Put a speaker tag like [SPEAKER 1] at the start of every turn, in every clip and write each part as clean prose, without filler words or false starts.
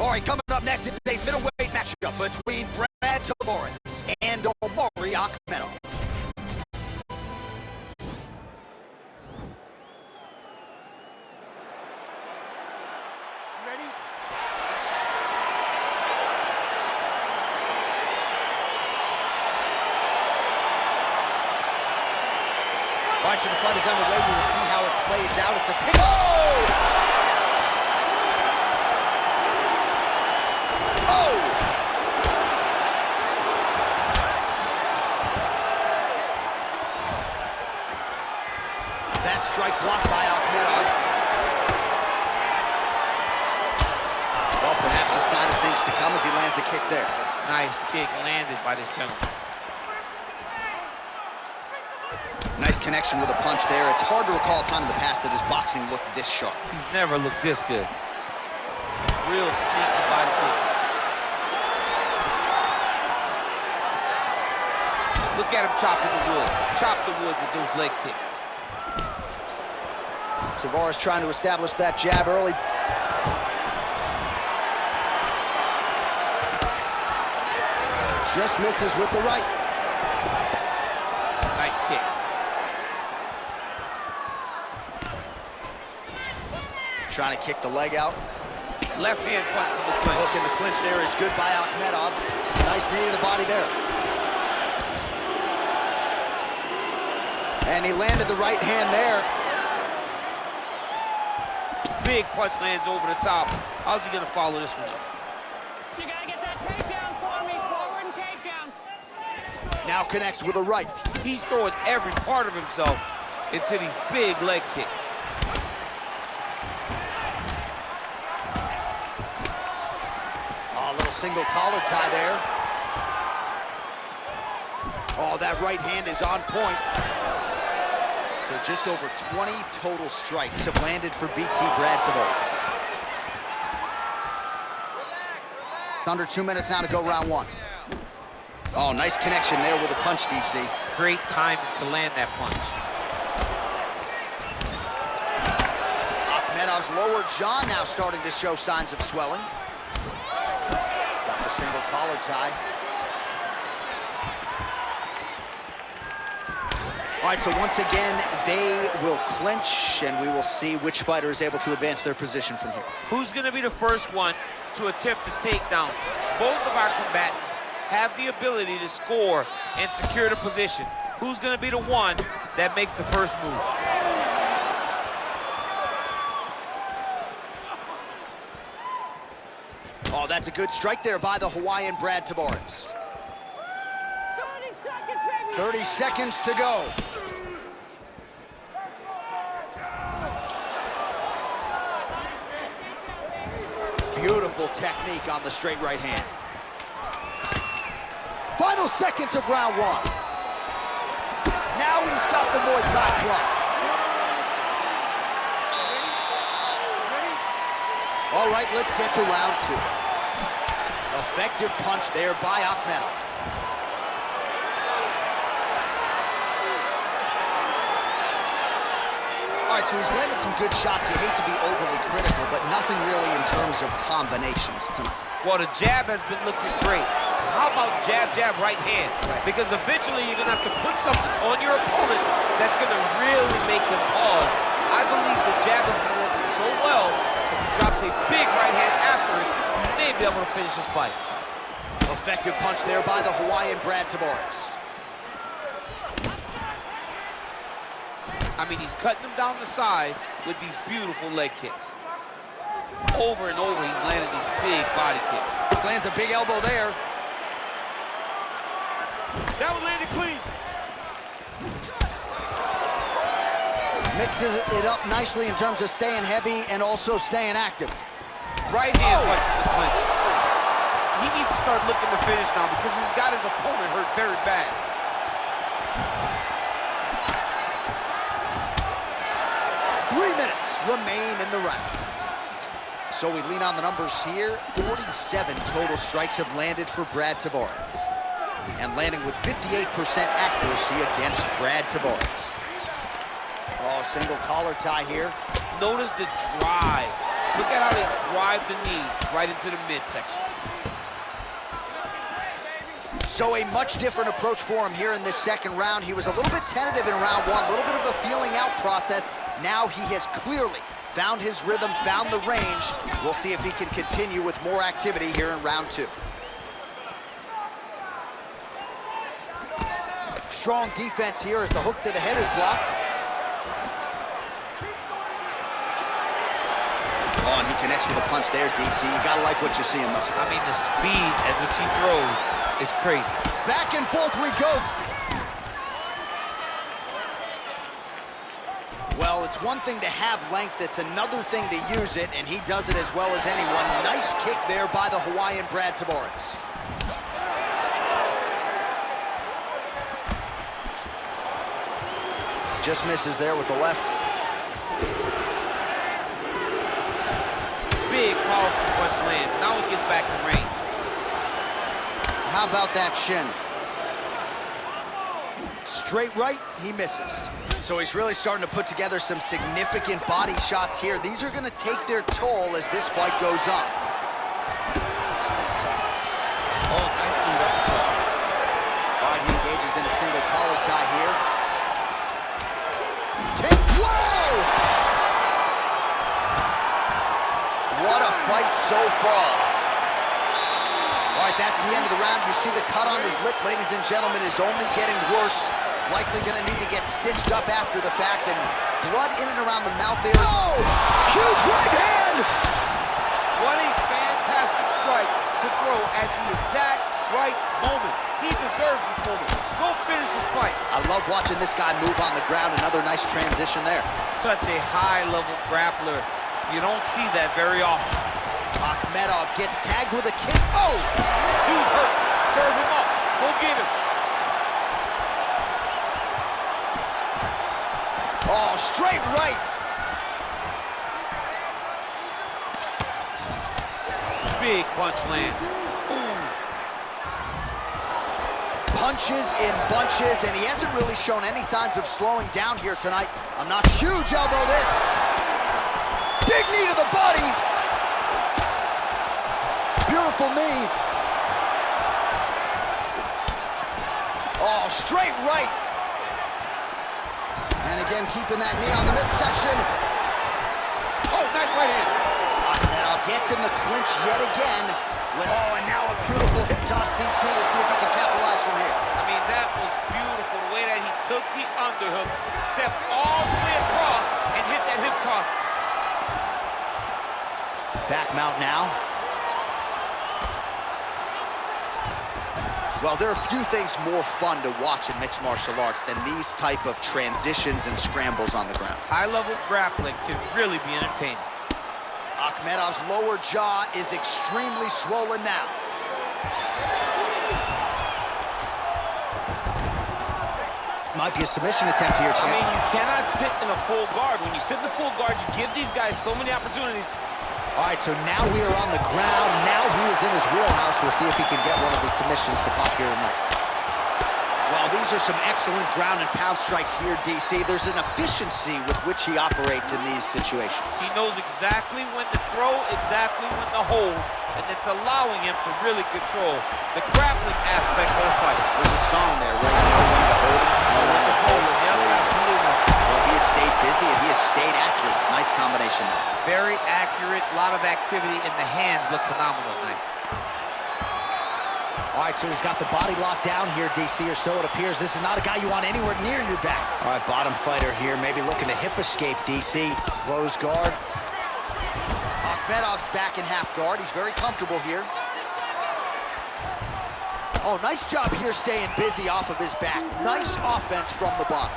[SPEAKER 1] All right, coming up next, it's a middleweight matchup between Brad Tavares and Omari Akhmedov.
[SPEAKER 2] Ready?
[SPEAKER 1] All right, so the fight is underway. We will see how it plays out. It's a pick. Oh! That strike blocked by Akhmedov. Well, perhaps a sign of things to come as he lands a kick there.
[SPEAKER 2] Nice kick landed by this gentleman.
[SPEAKER 1] Nice connection with a punch there. It's hard to recall a time in the past that his boxing looked this sharp.
[SPEAKER 2] He's never looked this good. Real sneaky body kick. Look at him chopping the wood. Chop the wood with those leg kicks.
[SPEAKER 1] Tavares trying to establish that jab early. Just misses with the right.
[SPEAKER 2] Nice kick.
[SPEAKER 1] Trying to kick the leg out.
[SPEAKER 2] Left hand punch in the clinch.
[SPEAKER 1] Look in the clinch there is good by Akhmedov. Nice knee to the body there. And he landed the right hand there.
[SPEAKER 2] Big punch lands over the top. How's he gonna follow this one up?
[SPEAKER 3] You gotta get that takedown for me. Forward and takedown.
[SPEAKER 1] Now connects with a right.
[SPEAKER 2] He's throwing every part of himself into these big leg kicks.
[SPEAKER 1] Oh, a little single collar tie there. Oh, that right hand is on point. So just over 20 total strikes have landed for BT Brad Tavares. Under 2 minutes now to go round one. Oh, nice connection there with a punch, DC.
[SPEAKER 2] Great timing to land that punch.
[SPEAKER 1] Akhmedov's lower jaw now starting to show signs of swelling. Got the single collar tie. All right, so once again, they will clinch, and we will see which fighter is able to advance their position from here.
[SPEAKER 2] Who's gonna be the first one to attempt the takedown? Both of our combatants have the ability to score and secure the position. Who's gonna be the one that makes the first move?
[SPEAKER 1] Oh, that's a good strike there by the Hawaiian Brad Tavares. 30 seconds to go. Beautiful technique on the straight right hand. Final seconds of round one. Now he's got the Muay Thai club. All right, let's get to round two. Effective punch there by Akhmedov. All right, so he's landed some good shots. You hate to be overly critical, but nothing really in terms of combinations tonight.
[SPEAKER 2] Well, the jab has been looking great. How about jab, jab, right hand?
[SPEAKER 1] Right.
[SPEAKER 2] Because eventually you're gonna have to put something on your opponent that's gonna really make him pause. I believe the jab has been working so well, if he drops a big right hand after it, he may be able to finish his fight.
[SPEAKER 1] Effective punch there by the Hawaiian Brad Tavares.
[SPEAKER 2] I mean, he's cutting them down to size with these beautiful leg kicks. Over and over, he's landing these big body kicks.
[SPEAKER 1] Lands a big elbow there.
[SPEAKER 2] That one landed clean.
[SPEAKER 1] Mixes it up nicely in terms of staying heavy and also staying active.
[SPEAKER 2] Right hand punch in the clinch. He needs to start looking to finish now because he's got his opponent hurt very bad.
[SPEAKER 1] Remain in the round. So we lean on the numbers here. 47 total strikes have landed for Brad Tavares. And landing with 58% accuracy against Brad Tavares. Oh, single collar tie here.
[SPEAKER 2] Notice the drive Look at how they drive the knee right into the midsection.
[SPEAKER 1] So a much different approach for him here in this second round. He was a little bit tentative in round one, a little bit of a feeling out process. Now he has clearly found his rhythm, found the range. We'll see if he can continue with more activity here in round two. Strong defense here as the hook to the head is blocked. Oh, and he connects with a punch there, DC. You gotta like what you're seeing thus far.
[SPEAKER 2] I mean, the speed at which he throws is crazy.
[SPEAKER 1] Back and forth we go. Well, it's one thing to have length, it's another thing to use it, and he does it as well as anyone. Nice kick there by the Hawaiian Brad Tavares. Just misses there with the left.
[SPEAKER 2] Big, powerful punch lands. Now he gets back in range.
[SPEAKER 1] How about that shin? Straight right, he misses. So he's really starting to put together some significant body shots here. These are gonna take their toll as this fight goes on.
[SPEAKER 2] Oh, nice lead up.
[SPEAKER 1] All right, he engages in a single collar tie here. Whoa! What a fight so far. All right, that's the end of the round. You see the cut on his lip, ladies and gentlemen, is only getting worse. Likely gonna need to get stitched up after the fact, and blood in and around the mouth area. Oh! Huge right hand!
[SPEAKER 2] What a fantastic strike to throw at the exact right moment. He deserves this moment. Go finish this fight.
[SPEAKER 1] I love watching this guy move on the ground. Another nice transition there.
[SPEAKER 2] Such a high-level grappler. You don't see that very often.
[SPEAKER 1] Akhmedov gets tagged with a kick. Oh!
[SPEAKER 2] He's hurt. Serve him up. Go get him.
[SPEAKER 1] Oh, straight right.
[SPEAKER 2] Big punch land. Ooh.
[SPEAKER 1] Punches in bunches, and he hasn't really shown any signs of slowing down here tonight. I'm not huge elbow there. Big knee to the body. Beautiful knee. Oh, straight right. And again, keeping that knee on the midsection.
[SPEAKER 2] Oh, nice right hand.
[SPEAKER 1] Akhmedov gets in the clinch yet again. Oh, and now a beautiful hip toss, DC. We'll see if he can capitalize from here.
[SPEAKER 2] I mean, that was beautiful, the way that he took the underhook, stepped all the way across, and hit that hip toss.
[SPEAKER 1] Back mount now. Well, there are a few things more fun to watch in mixed martial arts than these type of transitions and scrambles on the ground.
[SPEAKER 2] High-level grappling can really be entertaining.
[SPEAKER 1] Akhmedov's lower jaw is extremely swollen now. Might be a submission attempt here, champ.
[SPEAKER 2] I mean, you cannot sit in a full guard. When you sit in the full guard, you give these guys so many opportunities.
[SPEAKER 1] All right, so now we are on the ground. Now he is in his wheelhouse. We'll see if he can get one of his submissions to pop here tonight. Well, these are some excellent ground and pound strikes here, DC. There's an efficiency with which he operates in these situations.
[SPEAKER 2] He knows exactly when to throw, exactly when to hold, and it's allowing him to really control the grappling aspect of the fight.
[SPEAKER 1] There's a song there, right? Know when to hold him, know when to hold him.
[SPEAKER 2] Yep, absolutely.
[SPEAKER 1] Well, he has stayed busy and he has stayed accurate. Nice combination there.
[SPEAKER 2] Very accurate, a lot of activity, and the hands look phenomenal tonight.
[SPEAKER 1] All right, so he's got the body locked down here, DC, or so it appears. This is not a guy you want anywhere near your back. All right, bottom fighter here, maybe looking to hip escape, DC. Close guard. Akhmedov's back in half guard. He's very comfortable here. Oh, nice job here staying busy off of his back. Nice offense from the bottom.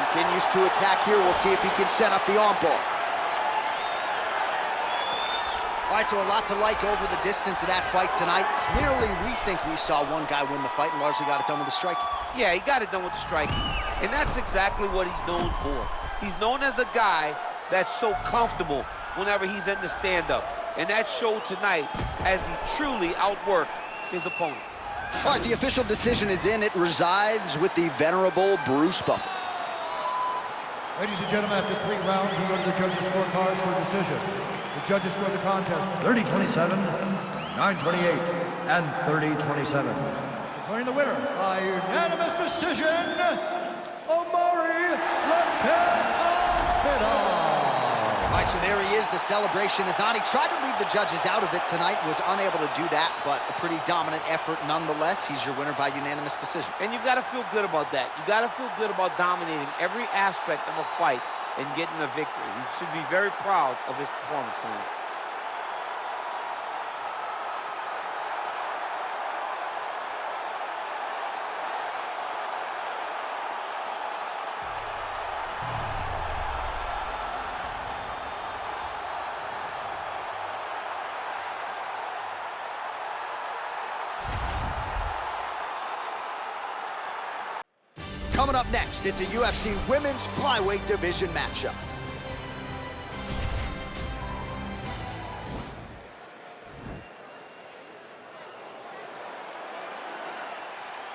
[SPEAKER 1] Continues to attack here. We'll see if he can set up the armbar. All right, so a lot to like over the distance of that fight tonight. Clearly, we think we saw one guy win the fight and largely got it done with the striking.
[SPEAKER 2] Yeah, he got it done with the striking. And that's exactly what he's known for. He's known as a guy that's so comfortable whenever he's in the stand-up. And that showed tonight as he truly outworked his opponent.
[SPEAKER 1] All right, the official decision is in. It resides with the venerable Bruce Buffer.
[SPEAKER 4] Ladies and gentlemen, after 3 rounds, we go to the judges' scorecards for a decision. The judges scored the contest 30-27, 9-28, and 30-27. Declaring the winner by unanimous decision, Omari Khabilov.
[SPEAKER 1] All right, so there he is. The celebration is on. He tried to leave the judges out of it tonight, was unable to do that, but a pretty dominant effort nonetheless. He's your winner by unanimous decision.
[SPEAKER 2] And you've got to feel good about that. You got to feel good about dominating every aspect of a fight and getting a victory. He should be very proud of his performance tonight.
[SPEAKER 1] Coming up next, it's a UFC Women's Flyweight Division matchup.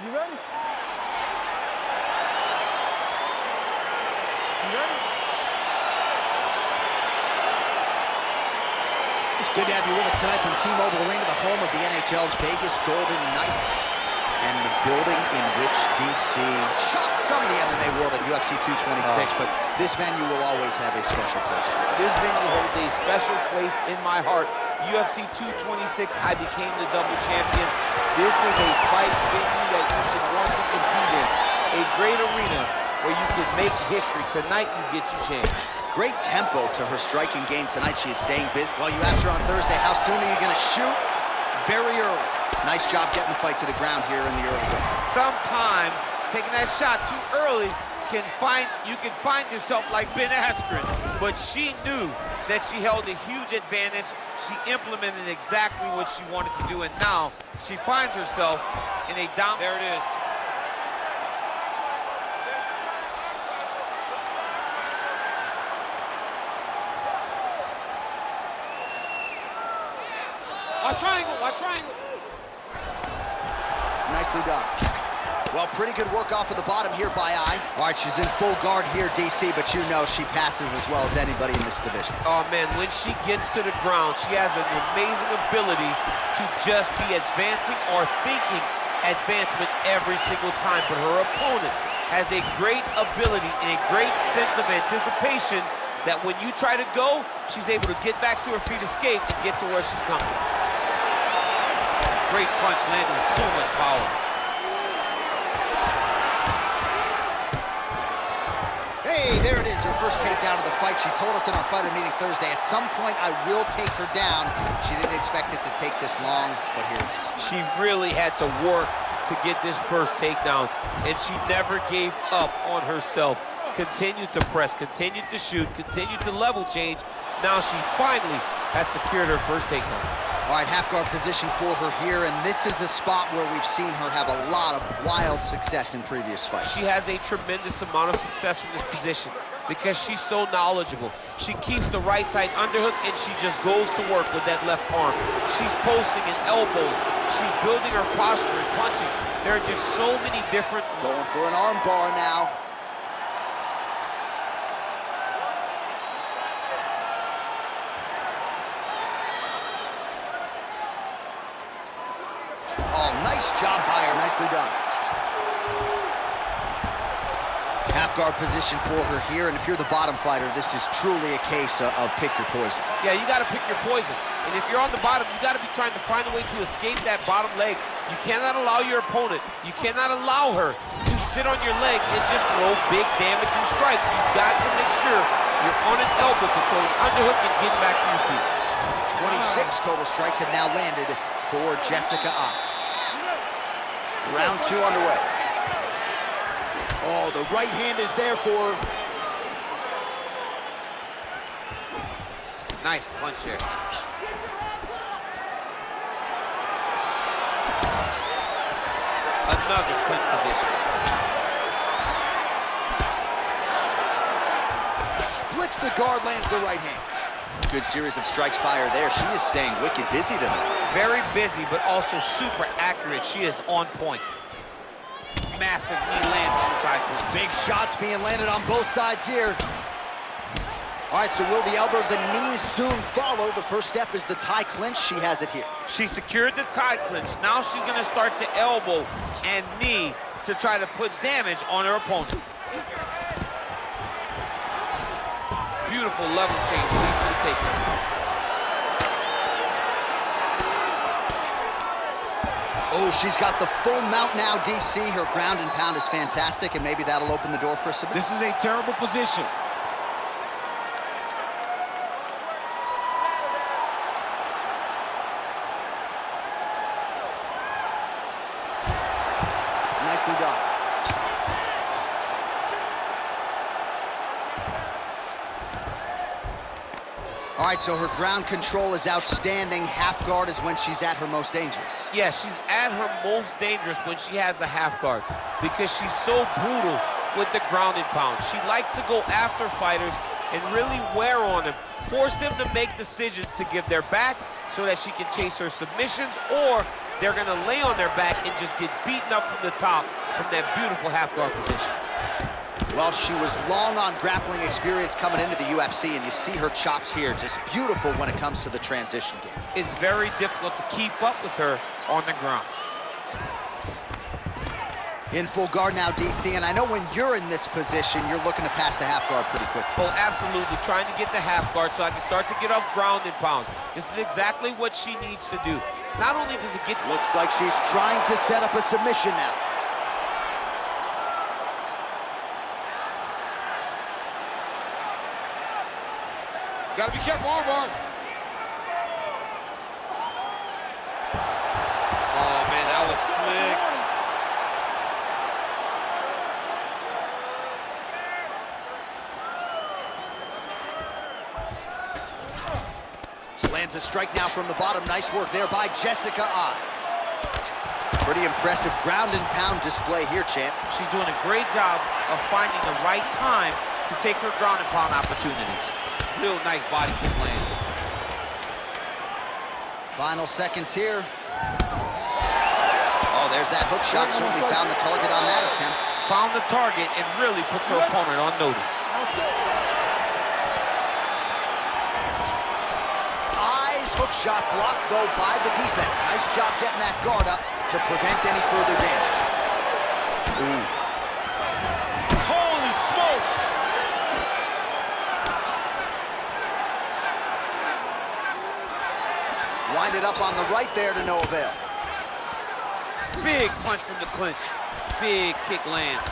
[SPEAKER 3] You ready? You ready?
[SPEAKER 1] It's good to have you with us tonight from T-Mobile Arena, the home of the NHL's Vegas Golden Knights, and the building in which DC shocked some of the MMA world at UFC 226, but this venue will always have a special place for it.
[SPEAKER 2] This venue holds a special place in my heart. UFC 226, I became the double champion. This is a fight venue that you should want to compete in. A great arena where you can make history. Tonight, you get your chance.
[SPEAKER 1] Great tempo to her striking game tonight. She is staying busy. Well, you asked her on Thursday, how soon are you going to shoot? Very early. Nice job getting the fight to the ground here in the early going.
[SPEAKER 2] Sometimes taking that shot too early you can find yourself like Ben Askren, but she knew that she held a huge advantage. She implemented exactly what she wanted to do, and now she finds herself in a down. There it is. Watch triangle, watch triangle.
[SPEAKER 1] Nicely done. Well, pretty good work off of the bottom here by Eye. All right, she's in full guard here, DC, but you know she passes as well as anybody in this division.
[SPEAKER 2] Oh, man, when she gets to the ground, she has an amazing ability to just be advancing or thinking advancement every single time. But her opponent has a great ability and a great sense of anticipation that when you try to go, she's able to get back to her feet, escape, and get to where she's coming. Great punch landed with so much power.
[SPEAKER 1] Hey, there it is, her first takedown of the fight. She told us in our fighter meeting Thursday, at some point I will take her down. She didn't expect it to take this long, but here it is.
[SPEAKER 2] She really had to work to get this first takedown, and she never gave up on herself. Continued to press, continued to shoot, continued to level change. Now she finally has secured her first takedown.
[SPEAKER 1] All right, half guard position for her here, and this is a spot where we've seen her have a lot of wild success in previous fights.
[SPEAKER 2] She has a tremendous amount of success from this position because she's so knowledgeable. She keeps the right side underhook, and she just goes to work with that left arm. She's posting an elbow. She's building her posture and punching. There are just so many different...
[SPEAKER 1] Going for an arm bar now. Oh, nice job by her. Nicely done. Half guard position for her here, and if you're the bottom fighter, this is truly a case of pick your poison.
[SPEAKER 2] Yeah, you got to pick your poison. And if you're on the bottom, you got to be trying to find a way to escape that bottom leg. You cannot allow your opponent, you cannot allow her to sit on your leg and just throw big damaging strikes. You've got to make sure you're on an elbow controlling underhook and getting back to your feet.
[SPEAKER 1] 26 total strikes have now landed for Jessica Eye. Round 2 underway. Oh, the right hand is there for her.
[SPEAKER 2] Nice punch here. Another clinch position.
[SPEAKER 1] Splits the guard, lands the right hand. Good series of strikes by her there. She is staying wicked busy tonight.
[SPEAKER 2] Very busy, but also super accurate. She is on point. Massive knee lands on the tie clinch.
[SPEAKER 1] Big shots being landed on both sides here. All right, so will the elbows and knees soon follow? The first step is the tie clinch. She has it here.
[SPEAKER 2] She secured the tie clinch. Now she's gonna start to elbow and knee to try to put damage on her opponent. Beautiful level change, Lisa to take it.
[SPEAKER 1] Oh, she's got the full mount now, DC. Her ground and pound is fantastic, and maybe that'll open the door for a submission.
[SPEAKER 2] This is a terrible position.
[SPEAKER 1] Nicely done. All right, so her ground control is outstanding. Half guard is when she's at her most dangerous.
[SPEAKER 2] Yeah, she's at her most dangerous when she has the half guard because she's so brutal with the ground and pound. She likes to go after fighters and really wear on them, force them to make decisions to give their backs so that she can chase her submissions, or they're gonna lay on their back and just get beaten up from the top from that beautiful half guard position.
[SPEAKER 1] Well, she was long on grappling experience coming into the UFC, and you see her chops here, just beautiful when it comes to the transition game.
[SPEAKER 2] It's very difficult to keep up with her on the ground.
[SPEAKER 1] In full guard now, DC, and I know when you're in this position, you're looking to pass the half guard pretty quick.
[SPEAKER 2] Oh, absolutely. Trying to get the half guard so I can start to get off ground and pound. This is exactly what she needs to do. Not only does it get...
[SPEAKER 1] Looks like she's trying to set up a submission now.
[SPEAKER 2] Gotta be careful, armbar. Oh, man, that was slick.
[SPEAKER 1] Lands a strike now from the bottom. Nice work there by Jessica I. Pretty impressive ground and pound display here, champ.
[SPEAKER 2] She's doing a great job of finding the right time to take her ground and pound opportunities. Real nice body kick land.
[SPEAKER 1] Final seconds here. Oh, there's that hook shot. Certainly found the target on that attempt.
[SPEAKER 2] Found the target and really puts her opponent on notice.
[SPEAKER 1] Eyes hook shot blocked, though, by the defense. Nice job getting that guard up to prevent any further damage. Ooh.
[SPEAKER 2] Holy smokes!
[SPEAKER 1] Winded up on the right there to no avail.
[SPEAKER 2] Big punch from the clinch. Big kick lands.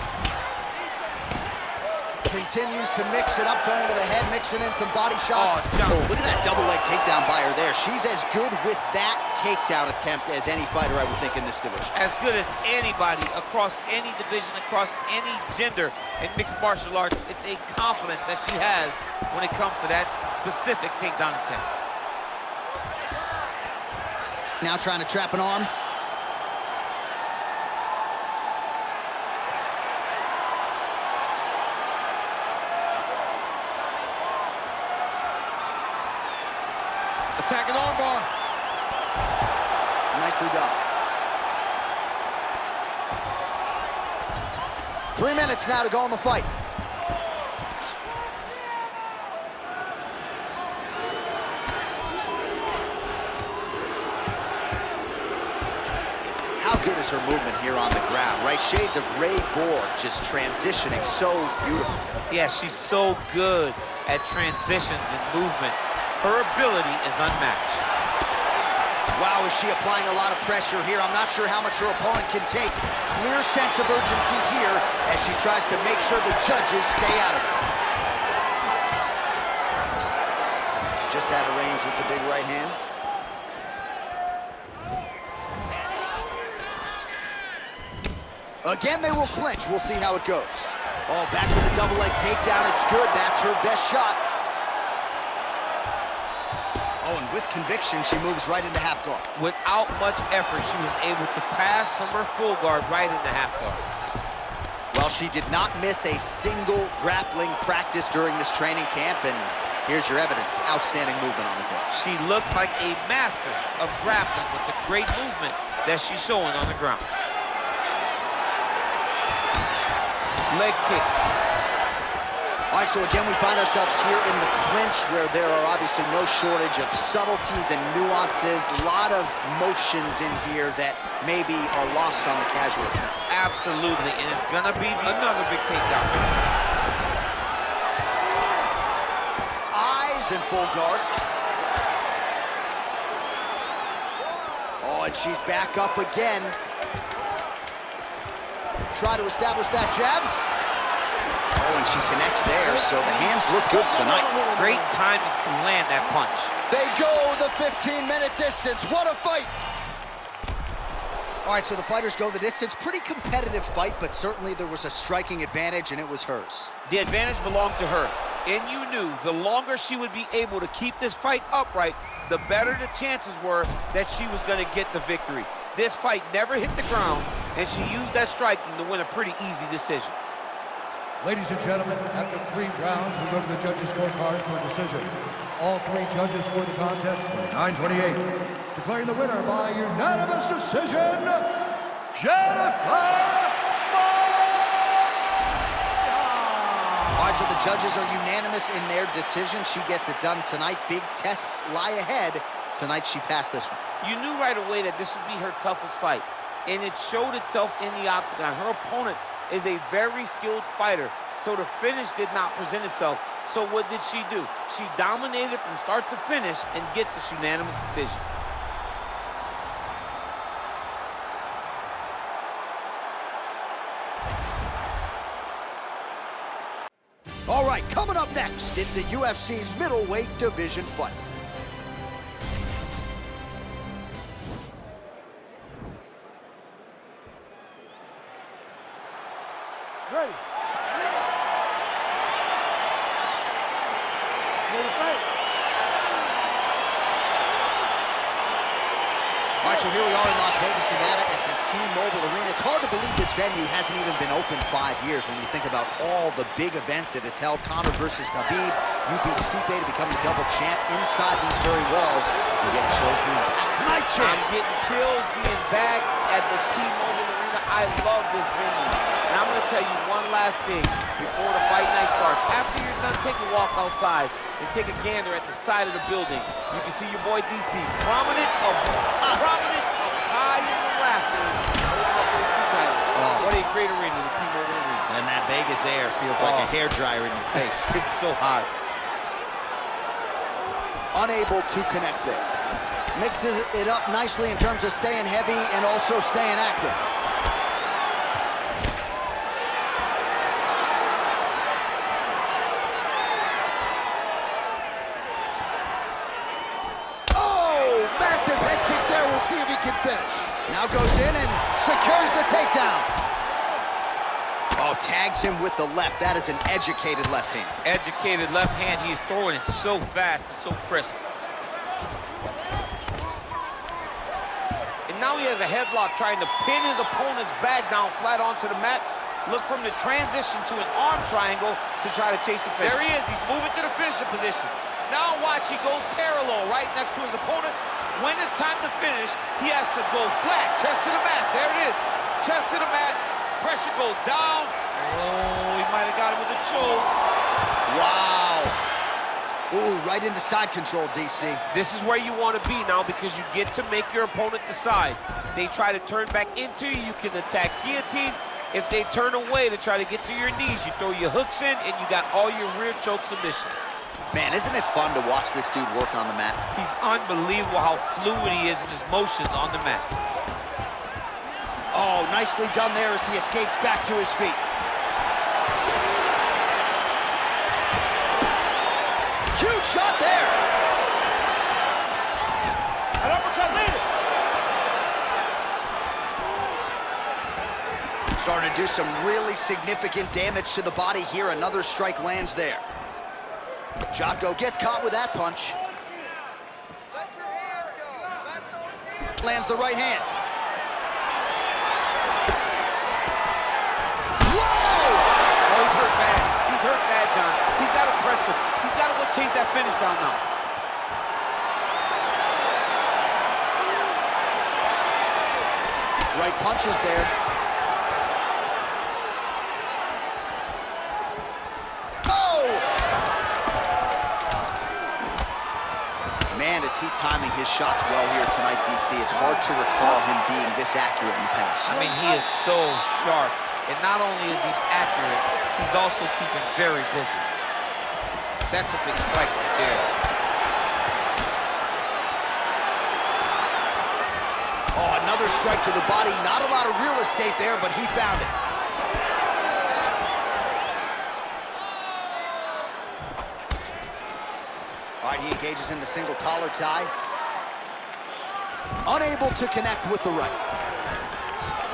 [SPEAKER 1] Continues to mix it up, going to the head, mixing in some body shots.
[SPEAKER 2] Oh,
[SPEAKER 1] look at that double leg takedown by her there. She's as good with that takedown attempt as any fighter, I would think, in this division.
[SPEAKER 2] As good as anybody across any division, across any gender in mixed martial arts. It's a confidence that she has when it comes to that specific takedown attempt.
[SPEAKER 1] Now trying to trap an arm.
[SPEAKER 2] Attacking armbar.
[SPEAKER 1] Nicely done. 3 minutes now to go in the fight. How good is her movement here on the ground, right? Shades of Ray Borg, just transitioning so beautiful.
[SPEAKER 2] Yeah, she's so good at transitions and movement. Her ability is unmatched.
[SPEAKER 1] Wow, is she applying a lot of pressure here? I'm not sure how much her opponent can take. Clear sense of urgency here as she tries to make sure the judges stay out of it. Just out of range with the big right hand. Again, they will clinch. We'll see how it goes. Oh, back to the double leg takedown. It's good. That's her best shot. Oh, and with conviction, she moves right into half guard.
[SPEAKER 2] Without much effort, she was able to pass from her full guard right into half guard.
[SPEAKER 1] Well, she did not miss a single grappling practice during this training camp, and Here's your evidence. Outstanding movement on the ground.
[SPEAKER 2] She looks like a master of grappling with the great movement that she's showing on the ground. Leg kick.
[SPEAKER 1] All right, so again, we find ourselves here in the clinch where there are obviously no shortage of subtleties and nuances. A lot of motions in here that maybe are lost on the casual fan.
[SPEAKER 2] Absolutely, and it's gonna be another big takedown.
[SPEAKER 1] Eyes in full guard. Oh, and she's back up again. Try to establish that jab. Oh, and she connects there, so the hands look good tonight.
[SPEAKER 2] Great timing to land that punch.
[SPEAKER 1] They go the 15-minute distance. What a fight! All right, so the fighters go the distance. Pretty competitive fight, but certainly there was a striking advantage, and it was hers.
[SPEAKER 2] The advantage belonged to her, and you knew the longer she would be able to keep this fight upright, the better the chances were that she was going to get the victory. This fight never hit the ground, and she used that striking to win a pretty easy decision.
[SPEAKER 4] Ladies and gentlemen, after 3 rounds, we go to the judges' scorecards for a decision. All 3 judges scored the contest 29-28. Declaring the winner by unanimous decision, Jennifer.
[SPEAKER 1] All right, so the judges are unanimous in their decision. She gets it done tonight. Big tests lie ahead. Tonight, she passed this one.
[SPEAKER 2] You knew right away that this would be her toughest fight, and it showed itself in the octagon. Her opponent is a very skilled fighter, so the finish did not present itself. So what did she do? She dominated from start to finish and gets a unanimous decision.
[SPEAKER 1] All right, coming up next, it's the UFC middleweight division fight.
[SPEAKER 3] Ready. Ready to fight.
[SPEAKER 1] All right, so here we are in Las Vegas, Nevada at the T-Mobile Arena. It's hard to believe this venue hasn't even been open 5 years when you think about all the big events it has held. Conor versus Khabib, you beat Stipe to become the double champ inside these very walls. You're getting chills being back tonight, champ.
[SPEAKER 2] I'm getting chills being back at the T-Mobile Arena. I love this venue. And I'm going to tell you one last thing before the fight night starts. After you're done, take a walk outside and take a gander at the side of the building. You can see your boy DC prominent up high in the rafters, holding up with the 2 titles.
[SPEAKER 1] Oh.
[SPEAKER 2] What a great arena, the T-Mobile Arena.
[SPEAKER 1] And that Vegas air feels like a hairdryer in your face.
[SPEAKER 2] It's so hot.
[SPEAKER 1] Unable to connect there. Mixes it up nicely in terms of staying heavy and also staying active. Massive head kick there. We'll see if he can finish. Now goes in and secures the takedown. Oh, tags him with the left. That is an educated left hand.
[SPEAKER 2] Educated left hand. He is throwing it so fast and so crisp. And now he has a headlock trying to pin his opponent's back down flat onto the mat. Look from the transition to an arm triangle to try to chase the finish. There he is. He's moving to the finisher position. Now watch, he goes parallel right next to his opponent. When it's time to finish, he has to go flat, chest to the mat. There it is, chest to the mat. Pressure goes down. Oh, he might have got him with a choke.
[SPEAKER 1] Wow. Ooh, right into side control, DC.
[SPEAKER 2] This is where you want to be now because you get to make your opponent decide. They try to turn back into you, you can attack guillotine. If they turn away to try to get to your knees, you throw your hooks in and you got all your rear choke submissions.
[SPEAKER 1] Man, isn't it fun to watch this dude work on the mat?
[SPEAKER 2] He's unbelievable how fluid he is in his motions on the mat.
[SPEAKER 1] Oh, nicely done there as he escapes back to his feet. Huge shot there.
[SPEAKER 2] An uppercut later.
[SPEAKER 1] Starting to do some really significant damage to the body here. Another strike lands there. Jocko gets caught with that punch.
[SPEAKER 5] Let your hands go. Let those hands
[SPEAKER 1] Lands the right hand. Whoa!
[SPEAKER 2] Oh, he's hurt bad. He's hurt bad, John. He's got to aggressive. He's got to go chase that finish down now.
[SPEAKER 1] Right punches there. Oh! Man, is he timing his shots well here tonight, DC. It's hard to recall him being this accurate in the past.
[SPEAKER 2] I mean, he is so sharp. And not only is he accurate, he's also keeping very busy. That's a big strike right there.
[SPEAKER 1] Oh, another strike to the body. Not a lot of real estate there, but he found it. All right, he engages in the single collar tie. Unable to connect with the right.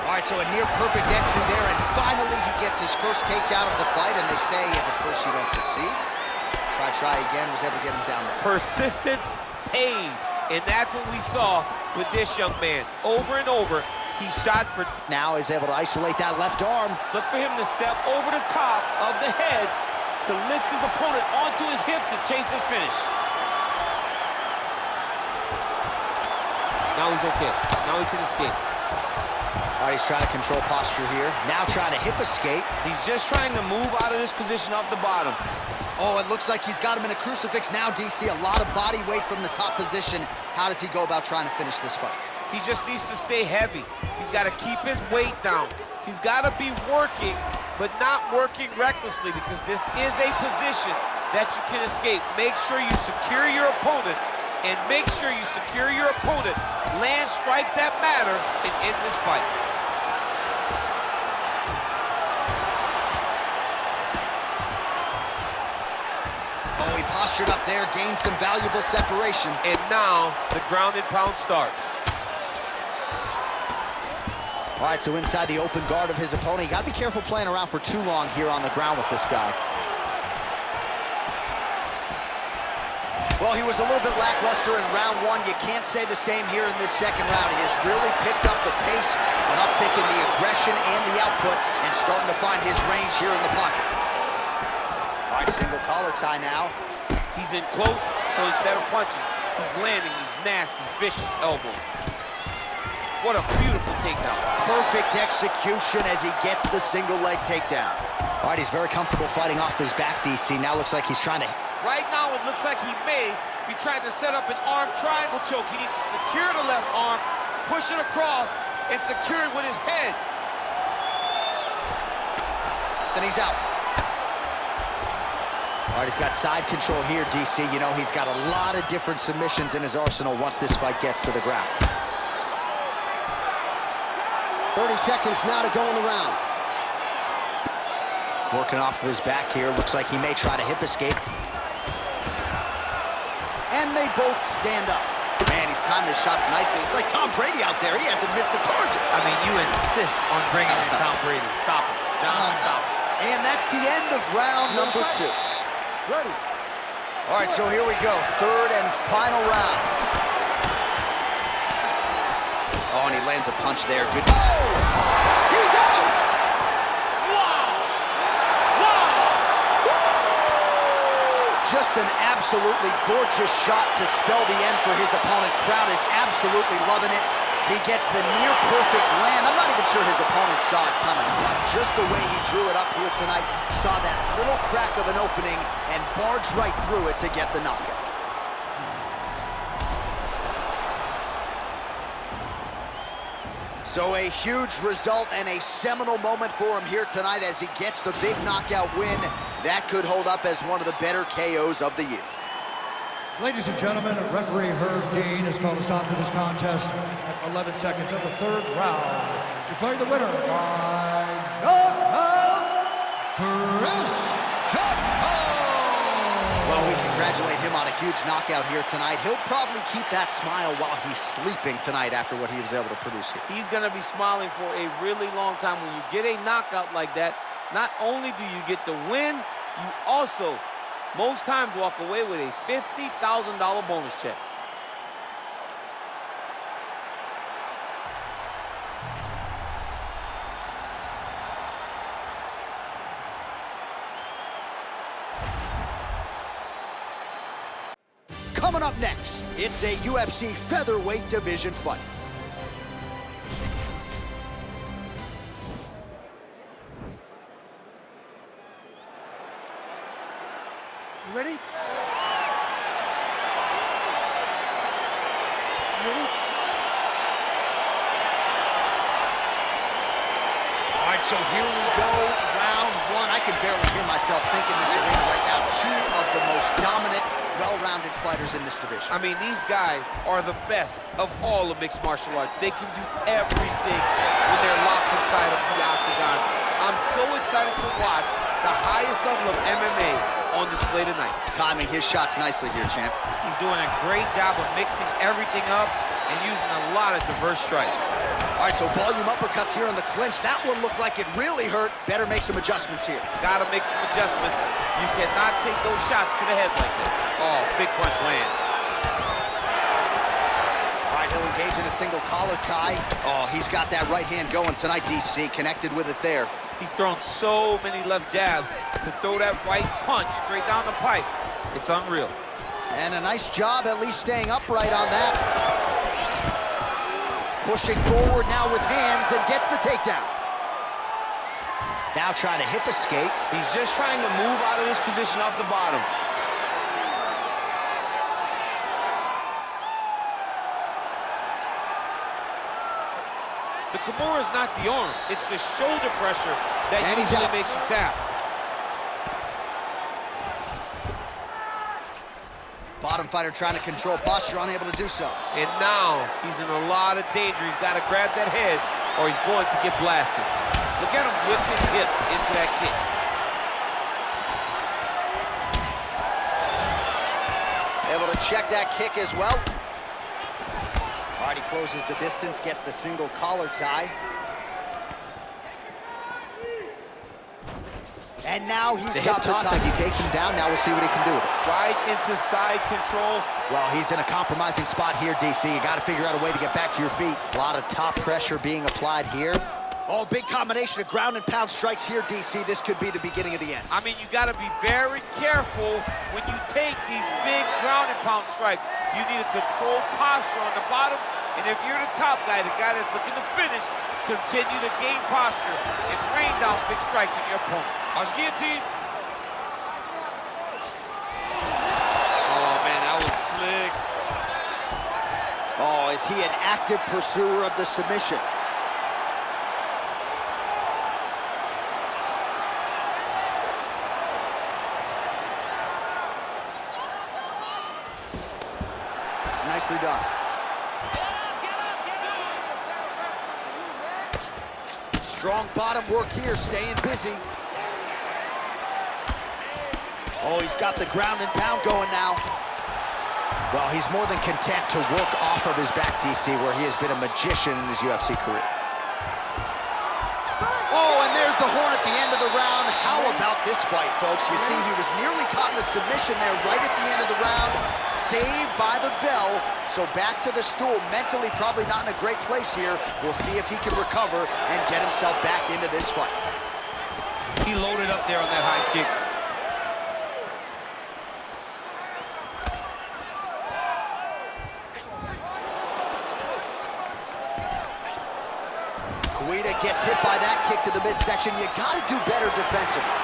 [SPEAKER 1] All right, so a near-perfect entry there, and finally he gets his first takedown of the fight, and they say if at first you don't succeed, try again, was able to get him down there.
[SPEAKER 2] Persistence pays, and that's what we saw with this young man. Over and over, he shot for...
[SPEAKER 1] Now he's able to isolate that left arm.
[SPEAKER 2] Look for him to step over the top of the head to lift his opponent onto his hip to chase this finish. Now he's okay. Now he can escape.
[SPEAKER 1] All right, he's trying to control posture here. Now trying to hip escape.
[SPEAKER 2] He's just trying to move out of this position off the bottom.
[SPEAKER 1] Oh, it looks like he's got him in a crucifix now, DC. A lot of body weight from the top position. How does he go about trying to finish this fight?
[SPEAKER 2] He just needs to stay heavy. He's got to keep his weight down. He's got to be working, but not working recklessly, because this is a position that you can escape. Make sure you secure your opponent, and make sure you secure your opponent, land strikes that matter, and end this fight.
[SPEAKER 1] Oh, he postured up there, gained some valuable separation.
[SPEAKER 2] And now the ground and pound starts.
[SPEAKER 1] All right, so inside the open guard of his opponent. You got to be careful playing around for too long here on the ground with this guy. Well, he was a little bit lackluster in round one. You can't say the same here in this second round. He has really picked up the pace, an uptick in the aggression and the output, and starting to find his range here in the pocket. All right, single collar tie now.
[SPEAKER 2] He's in close, so instead of punching, he's landing these nasty, vicious elbows. What a beautiful takedown.
[SPEAKER 1] Perfect execution as he gets the single leg takedown. All right, he's very comfortable fighting off his back, DC. Now looks like he's trying to...
[SPEAKER 2] Right now, it looks like he may be trying to set up an arm triangle choke. He needs to secure the left arm, push it across, and secure it with his head.
[SPEAKER 1] Then he's out. All right, he's got side control here, DC. You know, he's got a lot of different submissions in his arsenal once this fight gets to the ground. 30 seconds now to go in the round. Working off of his back here. Looks like he may try to hip escape. And they both stand up. Man, he's timing his shots nicely. It's like Tom Brady out there. He hasn't missed the target.
[SPEAKER 2] I mean, you insist on bringing in Tom Brady. Stop it. John, stop it.
[SPEAKER 1] And that's the end of round number 2. Ready. All right, so here we go. Third and final round. Oh, and he lands a punch there. Good. Oh! He's out! Just an absolutely gorgeous shot to spell the end for his opponent. Crowd is absolutely loving it. He gets the near-perfect land. I'm not even sure his opponent saw it coming, but just the way he drew it up here tonight, saw that little crack of an opening and barged right through it to get the knockout. So a huge result and a seminal moment for him here tonight as he gets the big knockout win. That could hold up as one of the better KOs of the year.
[SPEAKER 4] Ladies and gentlemen, referee Herb Dean has called a stop to this contest at 11 seconds of the third round. Declaring the winner by knockout, Chris Jericho.
[SPEAKER 1] Well, we congratulate him on a huge knockout here tonight. He'll probably keep that smile while he's sleeping tonight after what he was able to produce here.
[SPEAKER 2] He's going to be smiling for a really long time. When you get a knockout like that, not only do you get the win, you also, most times, walk away with a $50,000 bonus check.
[SPEAKER 1] Coming up next, it's a UFC featherweight division fight.
[SPEAKER 2] You ready?
[SPEAKER 1] All right, so here we go, round one. I can barely hear myself thinking this arena right now. Two of the most dominant, well-rounded fighters in this division.
[SPEAKER 2] I mean, these guys are the best of all of mixed martial arts. They can do everything when they're locked inside of the octagon. I'm so excited to watch the highest level of MMA on display tonight.
[SPEAKER 1] Timing his shots nicely here, champ.
[SPEAKER 2] He's doing a great job of mixing everything up and using a lot of diverse strikes.
[SPEAKER 1] All right, so volume uppercuts here on the clinch. That one looked like it really hurt. Better make some adjustments here.
[SPEAKER 2] Gotta make some adjustments. You cannot take those shots to the head like this. Oh, big punch land.
[SPEAKER 1] All right, he'll engage in a single collar tie. Oh, he's got that right hand going tonight, DC. Connected with it there.
[SPEAKER 2] He's thrown so many left jabs to throw that right punch straight down the pipe. It's unreal.
[SPEAKER 1] And a nice job at least staying upright on that. Pushing forward now with hands and gets the takedown. Now trying to hip escape.
[SPEAKER 6] He's just trying to move out of this position off the bottom.
[SPEAKER 2] The Kimura is not the arm. It's the shoulder pressure that
[SPEAKER 1] And he's
[SPEAKER 2] usually
[SPEAKER 1] out.
[SPEAKER 2] makes you tap.
[SPEAKER 1] Bottom fighter trying to control posture, unable to do so.
[SPEAKER 2] And now he's in a lot of danger. He's got to grab that head or he's going to get blasted. Look at him whip his hip into that kick.
[SPEAKER 1] Able to check that kick as well. All right, he closes the distance, gets the single collar tie. And now he's got the toss as he takes him down. Now we'll see what he can do with it.
[SPEAKER 2] Right into side control.
[SPEAKER 1] Well, he's in a compromising spot here, DC. You got to figure out a way to get back to your feet. A lot of top pressure being applied here. Oh, big combination of ground and pound strikes here, DC. This could be the beginning of the end.
[SPEAKER 2] I mean, you got to be very careful when you take these big ground and pound strikes. You need a controlled posture on the bottom. And if you're the top guy, the guy that's looking to finish, continue to gain posture and rain down big strikes on your opponent. Watch guillotine.
[SPEAKER 6] Oh, man, that was slick.
[SPEAKER 1] Oh, is he an active pursuer of the submission? Nicely done. Strong bottom work here, staying busy. Oh, he's got the ground and pound going now. Well, he's more than content to work off of his back, DC, where he has been a magician in his UFC career. Oh, and there's the horn at the end of the round. How about this fight, folks? You see, he was nearly caught in a submission there right at the end of the round. Saved by the bell. So back to the stool. Mentally, probably not in a great place here. We'll see if he can recover and get himself back into this fight.
[SPEAKER 2] He loaded up there on that high kick.
[SPEAKER 1] Guida gets hit by that kick to the midsection. You gotta do better defensively.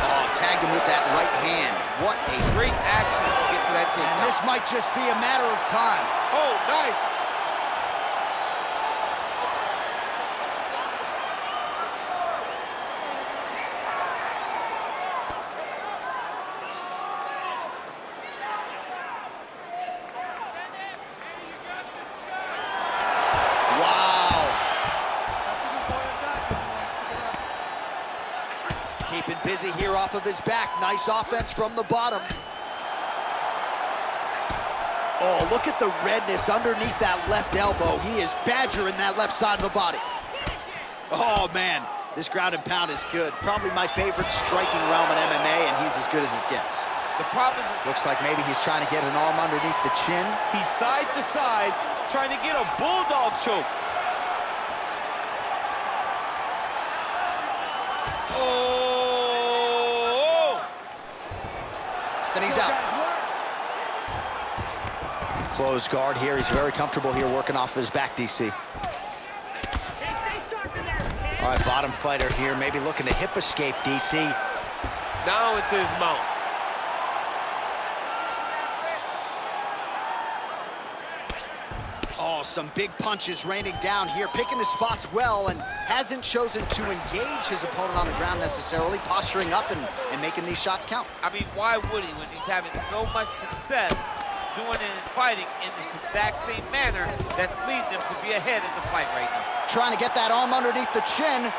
[SPEAKER 1] Oh, tagged him with that right hand. What a
[SPEAKER 2] Great action to get to that takedown.
[SPEAKER 1] And this might just be a matter of time.
[SPEAKER 2] Oh, nice. Keeping busy here off of his back. Nice offense from the bottom. Oh, look at the redness underneath that left elbow. He is badgering that left side of the body. Oh, man. This ground and pound is good. Probably my favorite striking realm in MMA, and he's as good as it gets. The problem is,
[SPEAKER 1] Looks like maybe he's trying to get an arm underneath the chin.
[SPEAKER 6] He's side to side, trying to get a bulldog choke.
[SPEAKER 2] oh,
[SPEAKER 1] Then he's out. Closed guard here. He's very comfortable here working off his back, DC. All right, bottom fighter here, maybe looking to hip escape, DC.
[SPEAKER 2] Now into his mount.
[SPEAKER 1] Oh, some big punches raining down here, picking his spots well, and hasn't chosen to engage his opponent on the ground necessarily, posturing up and making these shots count.
[SPEAKER 2] I mean, why would he when he's having so much success doing it and fighting in this exact same manner that's leading him to be ahead in the fight right now?
[SPEAKER 1] Trying to get that arm underneath the chin.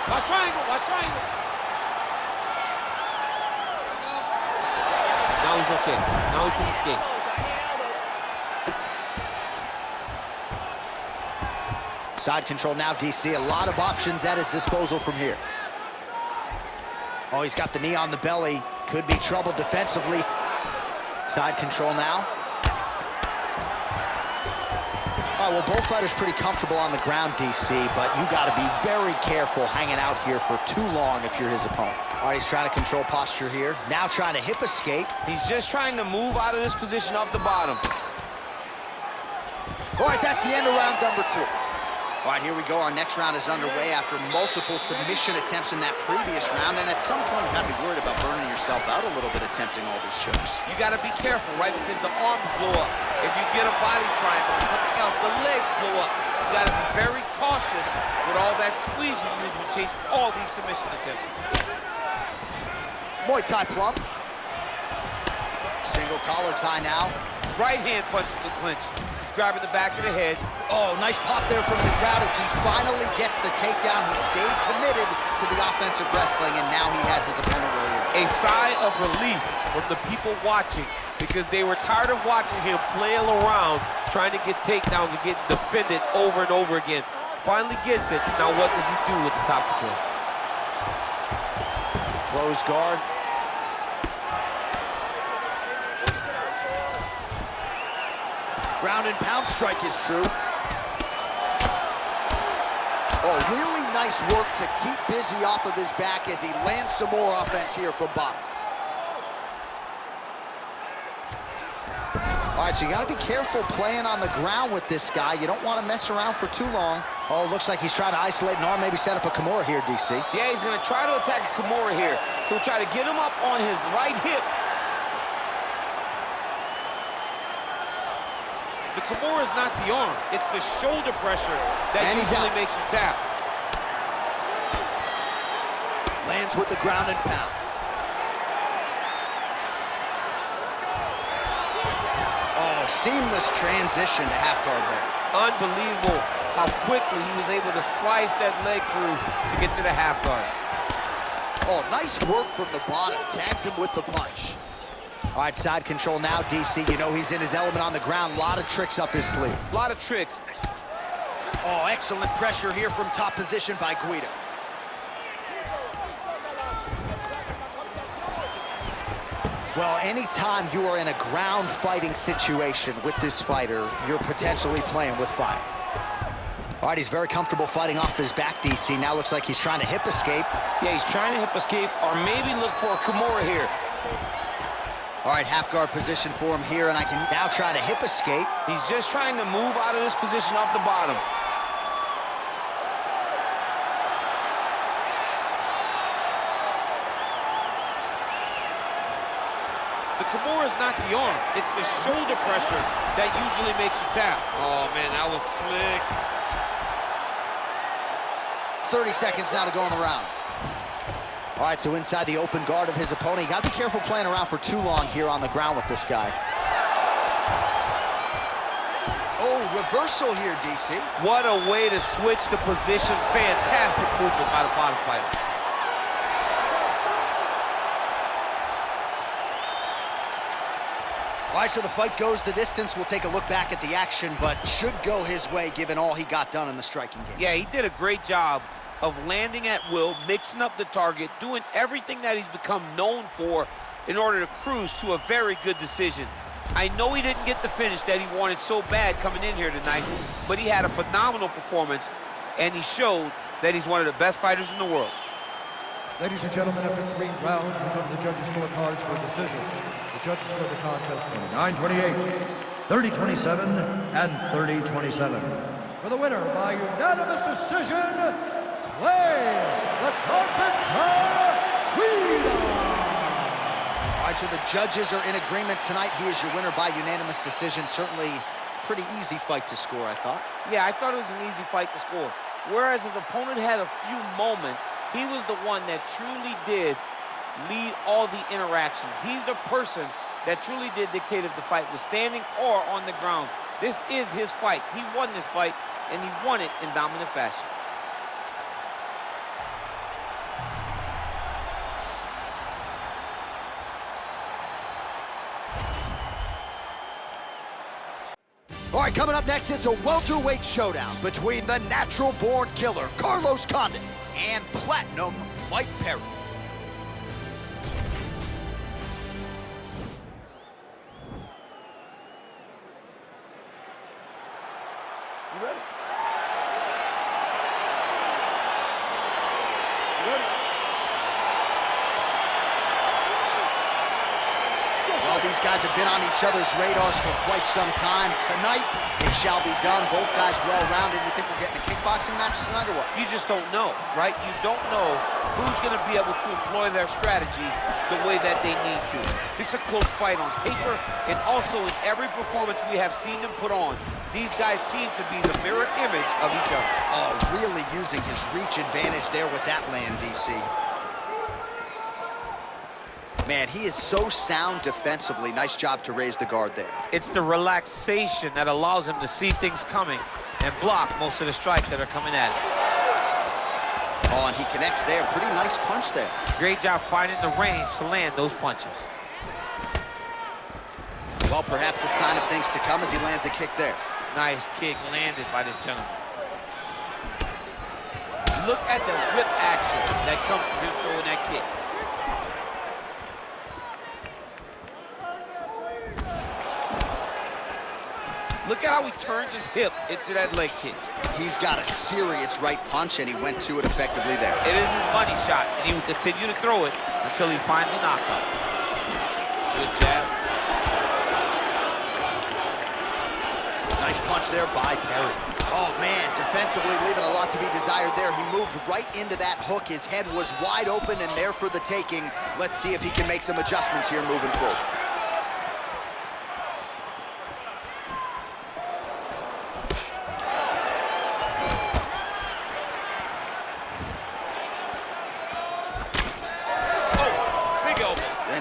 [SPEAKER 2] Watch triangle, watch triangle. Now he's okay. Now he can escape.
[SPEAKER 1] Side control now, DC. A lot of options at his disposal from here. Oh, he's got the knee on the belly. Could be trouble defensively. Side control now. All right, well, both fighters pretty comfortable on the ground, DC, but you got to be very careful hanging out here for too long if you're his opponent. All right, he's trying to control posture here. Now trying to hip escape.
[SPEAKER 6] He's just trying to move out of this position off the bottom.
[SPEAKER 1] All right, that's the end of round number 2. All right, here we go. Our next round is underway after multiple submission attempts in that previous round, and at some point you got to be worried about burning yourself out a little bit attempting all these shows.
[SPEAKER 2] You got to be careful, right? Because the arms blow up. If you get a body triangle or something else, the legs blow up. You got to be very cautious with all that squeeze you use when chasing all these submission attempts.
[SPEAKER 1] Muay Thai plump. Single collar tie now.
[SPEAKER 2] Right hand punch to the clinch. Grabbing the back of the head.
[SPEAKER 1] Oh, nice pop there from the crowd as he finally gets the takedown. He stayed committed to the offensive wrestling, and now he has his opponent where he
[SPEAKER 2] A
[SPEAKER 1] is.
[SPEAKER 2] sigh of relief from the people watching because they were tired of watching him flail around trying to get takedowns and get defended over and over again. Finally gets it. Now what does he do with the top control?
[SPEAKER 1] Close guard. Ground and pound strike is true. Oh, really nice work to keep busy off of his back as he lands some more offense here from bottom. All right, so you got to be careful playing on the ground with this guy. You don't want to mess around for too long. Oh, looks like he's trying to isolate an arm, maybe set up a Kimura here, DC.
[SPEAKER 6] Yeah, he's going to try to attack Kimura here. He'll try to get him up on his right hip.
[SPEAKER 2] The Kimura is not the arm. It's the shoulder pressure that usually makes you tap.
[SPEAKER 1] Lands with the ground and pound. Oh, seamless transition to half guard there.
[SPEAKER 2] Unbelievable how quickly he was able to slice that leg through to get to the half guard.
[SPEAKER 1] Oh, nice work from the bottom. Tags him with the punch. All right, side control now, DC. You know he's in his element on the ground. A lot of tricks up his sleeve.
[SPEAKER 6] A lot of tricks.
[SPEAKER 1] Oh, excellent pressure here from top position by Guido. Well, anytime you are in a ground fighting situation with this fighter, you're potentially playing with fire. All right, he's very comfortable fighting off his back, DC. Now looks like he's trying to hip escape.
[SPEAKER 6] Yeah, he's trying to hip escape or maybe look for a Kimura here.
[SPEAKER 1] All right, half guard position for him here, and I can now try to hip escape.
[SPEAKER 6] He's just trying to move out of this position off the bottom.
[SPEAKER 2] The Kimura is not the arm. It's the shoulder pressure that usually makes you tap.
[SPEAKER 6] Oh, man, that was slick.
[SPEAKER 1] 30 seconds now to go in the round. All right, so inside the open guard of his opponent. You got to be careful playing around for too long here on the ground with this guy. Oh, reversal here, DC.
[SPEAKER 2] What a way to switch the position. Fantastic movement by the bottom fighter.
[SPEAKER 1] All right, so the fight goes the distance. We'll take a look back at the action, but should go his way given all he got done in the striking game.
[SPEAKER 2] Yeah, he did a great job of landing at will, mixing up the target, doing everything that he's become known for in order to cruise to a very good decision. I know he didn't get the finish that he wanted so bad coming in here tonight, but he had a phenomenal performance, and he showed that he's one of the best fighters in the world.
[SPEAKER 4] Ladies and gentlemen, after 3 rounds, we go to the judges' scorecards for a decision. The judges scored the contest 29-28, 30-27, and 30-27. For the winner by unanimous decision, Clay the Carpenter Guida.
[SPEAKER 1] All right, so the judges are in agreement tonight. He is your winner by unanimous decision. Certainly pretty easy fight to score, I thought.
[SPEAKER 6] Yeah, I thought it was an easy fight to score. Whereas his opponent had a few moments, he was the one that truly did lead all the interactions. He's the person that truly did dictate if the fight was standing or on the ground. This is his fight. He won this fight, and he won it in dominant fashion.
[SPEAKER 1] All right, coming up next, it's a welterweight showdown between the natural-born killer, Carlos Condit, and Platinum Mike Perry.
[SPEAKER 5] You ready?
[SPEAKER 1] Well, these guys have been on each other's radars for quite some time. Tonight, it shall be done. Both guys well-rounded. You think we're getting a kickboxing match tonight or what?
[SPEAKER 2] You just don't know, right? You don't know who's going to be able to employ their strategy the way that they need to. This is a close fight on paper, and also in every performance we have seen them put on, these guys seem to be the mirror image of each other.
[SPEAKER 1] Oh, really using his reach advantage there with that land, DC. Man, he is so sound defensively. Nice job to raise the guard there.
[SPEAKER 2] It's the relaxation that allows him to see things coming and block most of the strikes that are coming at him.
[SPEAKER 1] Oh, and he connects there. Pretty nice punch there.
[SPEAKER 2] Great job finding the range to land those punches.
[SPEAKER 1] Well, perhaps a sign of things to come as he lands a kick there.
[SPEAKER 2] Nice kick landed by this gentleman. Look at the whip action that comes from him throwing that kick. Look at how he turns his hip into that leg kick.
[SPEAKER 1] He's got a serious right punch, and he went to it effectively there.
[SPEAKER 2] It is his money shot, and he will continue to throw it until he finds a knockout. Good jab.
[SPEAKER 1] Nice punch there by Perry. Oh, man, defensively leaving a lot to be desired there. He moved right into that hook. His head was wide open and there for the taking. Let's see if he can make some adjustments here moving forward.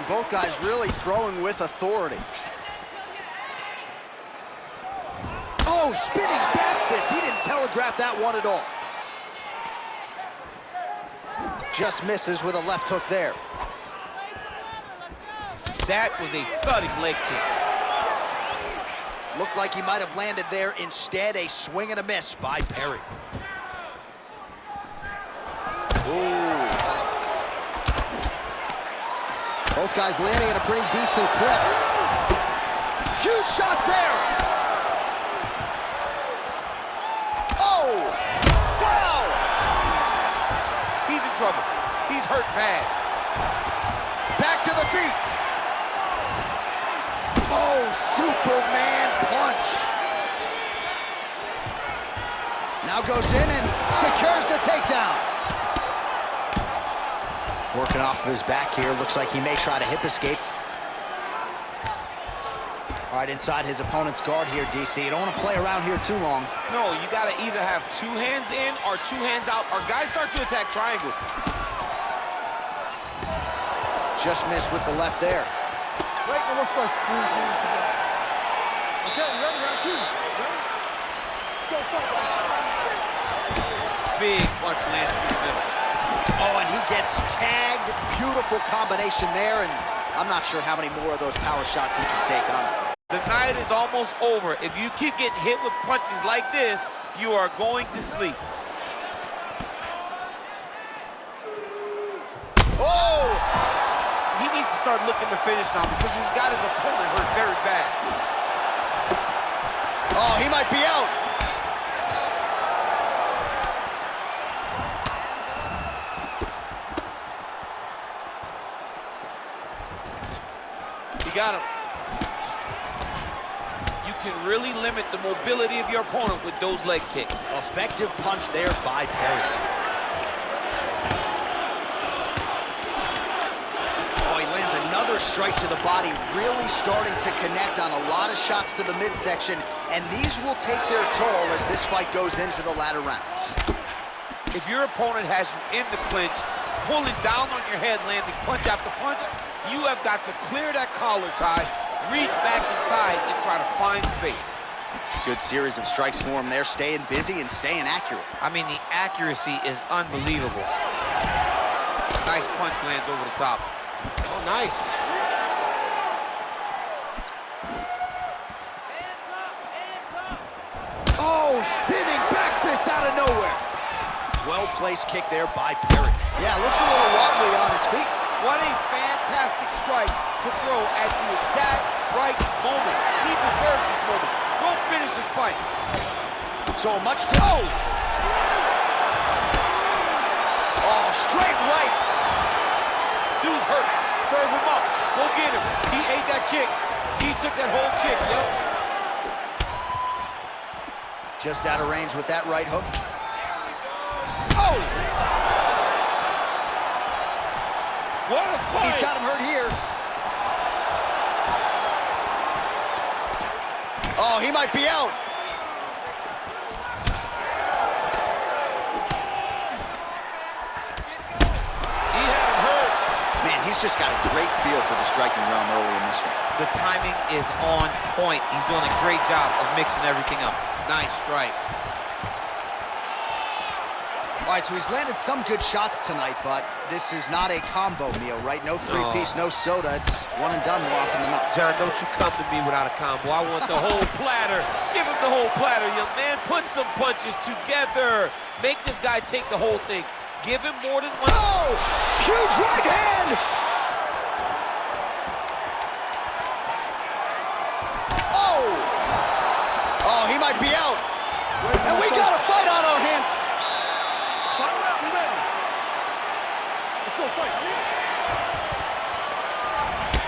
[SPEAKER 1] Both guys really throwing with authority. Oh, spinning back fist. He didn't telegraph that one at all. Just misses with a left hook there.
[SPEAKER 2] That was a thudding leg kick.
[SPEAKER 1] Looked like he might have landed there. Instead, a swing and a miss by Perry. Ooh. Both guys landing at a pretty decent clip. Huge shots there. Oh, wow.
[SPEAKER 2] He's in trouble. He's hurt bad.
[SPEAKER 1] Back to the feet. Oh, Superman punch. Now goes in and secures the takedown. Working off of his back here. Looks like he may try to hip escape. All right, inside his opponent's guard here, DC. You don't want to play around here too long.
[SPEAKER 2] No, you got to either have 2 hands in or 2 hands out, or guys start to attack triangles.
[SPEAKER 1] Just missed with the left there.
[SPEAKER 5] Right, and we'll start squeezing together. Okay, you ready? Round 2. Ready? Go fight.
[SPEAKER 2] Big punch lands through the middle.
[SPEAKER 1] Oh, and he gets tagged. Beautiful combination there, and I'm not sure how many more of those power shots he can take, honestly.
[SPEAKER 2] The night is almost over. If you keep getting hit with punches like this, you are going to sleep.
[SPEAKER 1] Oh!
[SPEAKER 2] He needs to start looking to finish now because he's got his opponent hurt very bad.
[SPEAKER 1] Oh, he might be out.
[SPEAKER 6] got him. You can really limit the mobility of your opponent with those leg kicks.
[SPEAKER 1] Effective punch there by Perry. Oh, he lands another strike to the body, really starting to connect on a lot of shots to the midsection, and these will take their toll as this fight goes into the latter rounds.
[SPEAKER 2] If your opponent has you in the clinch, pulling down on your head, landing punch after punch, you have got to clear that collar tie, reach back inside, and try to find space.
[SPEAKER 1] Good series of strikes for him there, staying busy and staying accurate.
[SPEAKER 2] I mean, the accuracy is unbelievable. Nice punch lands over the top. Oh, nice.
[SPEAKER 1] Oh, spinning back fist out of nowhere. Well-placed kick there by Perry. Yeah, looks a little wobbly on his feet.
[SPEAKER 2] What a fantastic strike to throw at the exact right moment. He deserves this moment. Go finish this fight.
[SPEAKER 1] So much to... Oh! Oh, straight right.
[SPEAKER 2] Dude's hurt. Serve him up. Go get him. He ate that kick. He took that whole kick, yep.
[SPEAKER 1] Just out of range with that right hook. Oh!
[SPEAKER 2] What a fight!
[SPEAKER 1] He's got him hurt here. Oh, he might be out.
[SPEAKER 2] He had him hurt.
[SPEAKER 1] Man, he's just got a great feel for the striking realm early in this one.
[SPEAKER 2] The timing is on point. He's doing a great job of mixing everything up. Nice strike.
[SPEAKER 1] All right, so he's landed some good shots tonight, but this is not a combo meal, right? No three-piece, no soda. It's one and done more often than not.
[SPEAKER 2] John, don't you come to me without a combo. I want the whole platter. Give him the whole platter, young man. Put some punches together. Make this guy take the whole thing. Give him more than one.
[SPEAKER 1] Oh! Huge right hand! Oh! Oh, he might be out. And we got a fight on our hands.
[SPEAKER 5] Let's go fight.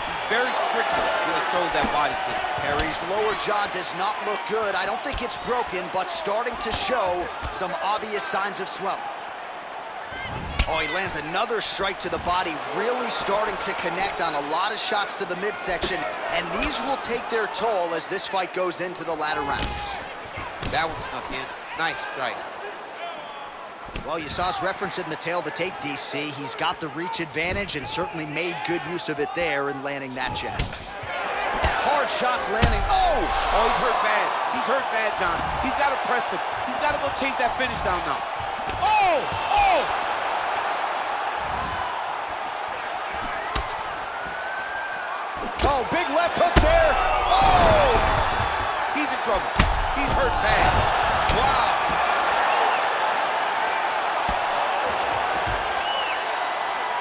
[SPEAKER 2] He's very tricky when he throws that body kick.
[SPEAKER 1] Perry's lower jaw does not look good. I don't think it's broken, but starting to show some obvious signs of swelling. Oh, he lands another strike to the body, really starting to connect on a lot of shots to the midsection, and these will take their toll as this fight goes into the latter rounds.
[SPEAKER 2] That one snuck in. Nice strike.
[SPEAKER 1] Well, you saw us reference it in the tail of the tape, DC. He's got the reach advantage and certainly made good use of it there in landing that jab. Hard shots landing. Oh!
[SPEAKER 2] Oh, he's hurt bad. He's hurt bad, John. He's got to press him. He's got to go chase that finish down now. Oh! Oh!
[SPEAKER 1] Oh, big left hook there. Oh!
[SPEAKER 2] He's in trouble. He's hurt bad. Wow.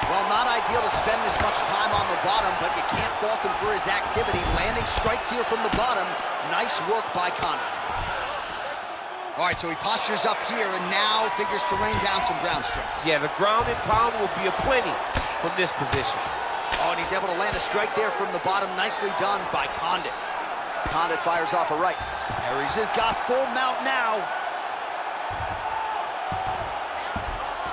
[SPEAKER 1] Well, not ideal to spend this much time on the bottom, but you can't fault him for his activity. Landing strikes here from the bottom. Nice work by Conor. All right, so he postures up here and now figures to rain down some ground strikes.
[SPEAKER 2] Yeah, the ground and pound will be aplenty from this position.
[SPEAKER 1] Oh, and he's able to land a strike there from the bottom. Nicely done by Condit. Condit fires off a right. Perry's has got full mount now.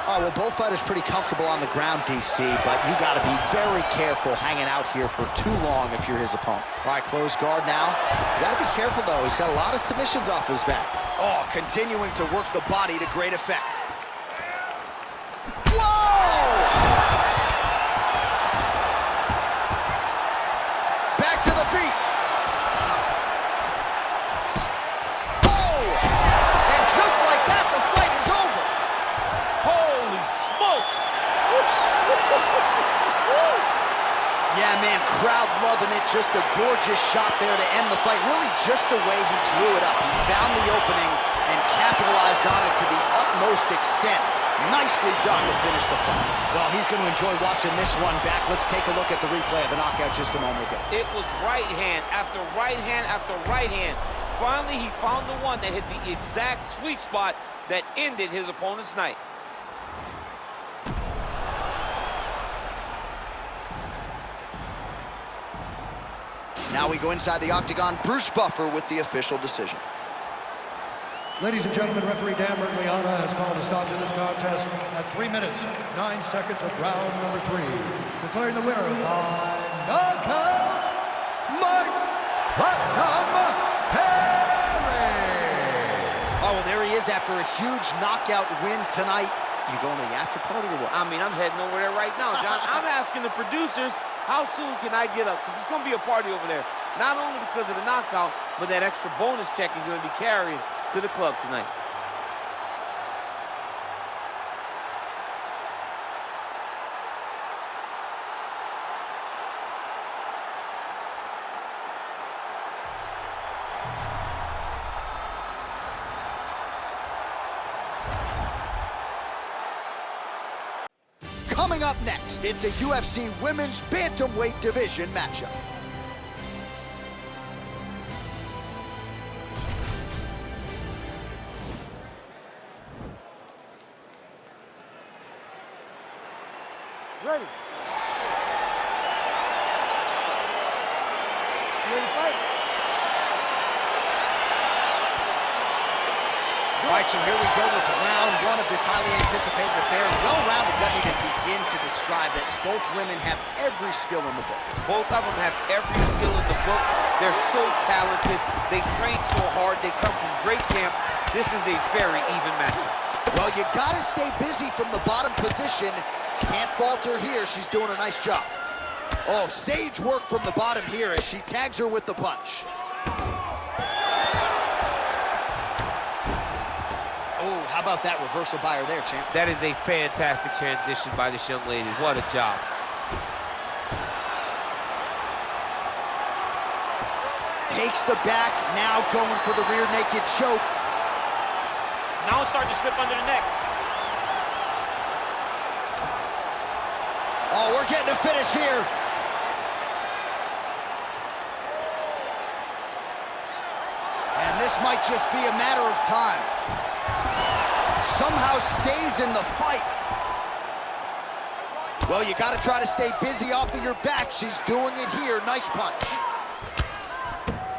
[SPEAKER 1] All right, well, both fighters pretty comfortable on the ground, DC, but you got to be very careful hanging out here for too long if you're his opponent. All right, closed guard now. You got to be careful, though. He's got a lot of submissions off his back. Oh, continuing to work the body to great effect. Whoa! Back to the feet. Oh! And just like that, the fight is over.
[SPEAKER 2] Holy smokes!
[SPEAKER 1] Yeah, man, crowd loving it. Just a gorgeous shot there to end the fight. Really just the way he drew it up. He found the opening and capitalized on it to the utmost extent. Nicely done to finish the fight. Well, he's going to enjoy watching this one back. Let's take a look at the replay of the knockout just a moment ago.
[SPEAKER 2] It was right hand after right hand after right hand. Finally, he found the one that hit the exact sweet spot that ended his opponent's night.
[SPEAKER 1] Now we go inside the octagon. Bruce Buffer with the official decision.
[SPEAKER 4] Ladies and gentlemen, referee Dan Mergliana has called a stop to this contest at 3 minutes, 9 seconds of round number 3. Declaring the winner by knockout, Mike Platinum Perry.
[SPEAKER 1] Oh, well, there he is after a huge knockout win tonight. You going to the after party or what?
[SPEAKER 6] I mean, I'm heading over there right now, John. I'm asking the producers, how soon can I get up? Because it's going to be a party over there. Not only because of the knockout, but that extra bonus check he's going to be carrying to the club tonight.
[SPEAKER 1] Coming up next, it's a UFC Women's Bantamweight Division matchup.
[SPEAKER 5] Ready. Ready to fight?
[SPEAKER 1] All right, so here we go with round 1 of this highly anticipated affair. Well-rounded doesn't even begin to describe it. Both women have every skill in the book.
[SPEAKER 6] Both of them have every skill in the book. They're so talented. They train so hard. They come from great camps. This is a very even matchup.
[SPEAKER 1] Well, you gotta stay busy from the bottom position. Can't falter here. She's doing a nice job. Oh, sage work from the bottom here as she tags her with the punch. Oh, how about that reversal by her there, champ?
[SPEAKER 6] That is a fantastic transition by this young lady. What a job.
[SPEAKER 1] Takes the back, now going for the rear naked choke.
[SPEAKER 3] Now it's starting to slip under the neck.
[SPEAKER 1] Oh, we're getting a finish here. And this might just be a matter of time. Somehow stays in the fight. Well, you got to try to stay busy off of your back. She's doing it here. Nice punch.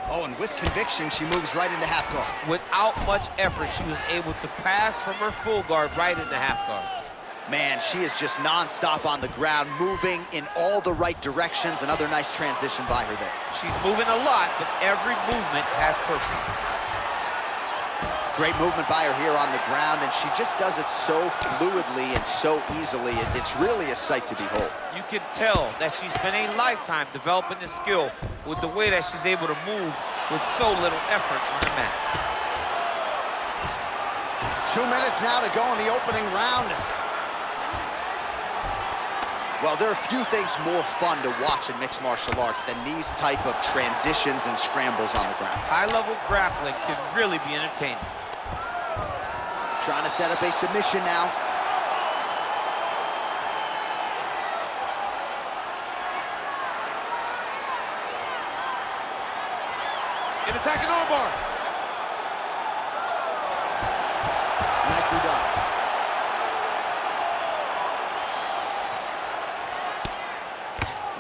[SPEAKER 1] Oh, and with conviction, she moves right into half guard.
[SPEAKER 6] Without much effort, she was able to pass from her full guard right into half guard.
[SPEAKER 1] Man, she is just nonstop on the ground, moving in all the right directions. Another nice transition by her there.
[SPEAKER 6] She's moving a lot, but every movement has purpose.
[SPEAKER 1] Great movement by her here on the ground, and she just does it so fluidly and so easily. It's really a sight to behold.
[SPEAKER 6] You can tell that she's spent a lifetime developing this skill with the way that she's able to move with so little effort on the mat.
[SPEAKER 1] 2 minutes now to go in the opening round. Well, there are few things more fun to watch in mixed martial arts than these type of transitions and scrambles on the ground.
[SPEAKER 6] High-level grappling can really be entertaining.
[SPEAKER 1] Trying to set up a submission now.
[SPEAKER 6] An attacking armbar.
[SPEAKER 1] Nicely done.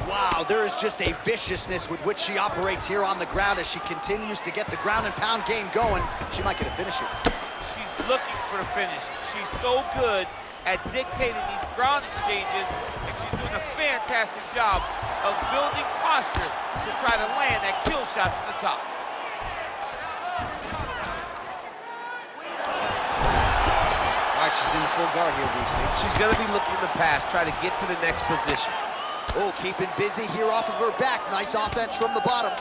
[SPEAKER 1] Wow, there is just a viciousness with which she operates here on the ground as she continues to get the ground and pound game going. She might get a finish here.
[SPEAKER 6] She's looking for the finish. She's so good at dictating these ground exchanges, and she's doing a fantastic job of building posture to try to land that kill shot from the top.
[SPEAKER 1] All right, she's in the full guard here, DC.
[SPEAKER 6] She's going to be looking to pass, try to get to the next position.
[SPEAKER 1] Oh, keeping busy here off of her back. Nice offense from the bottom.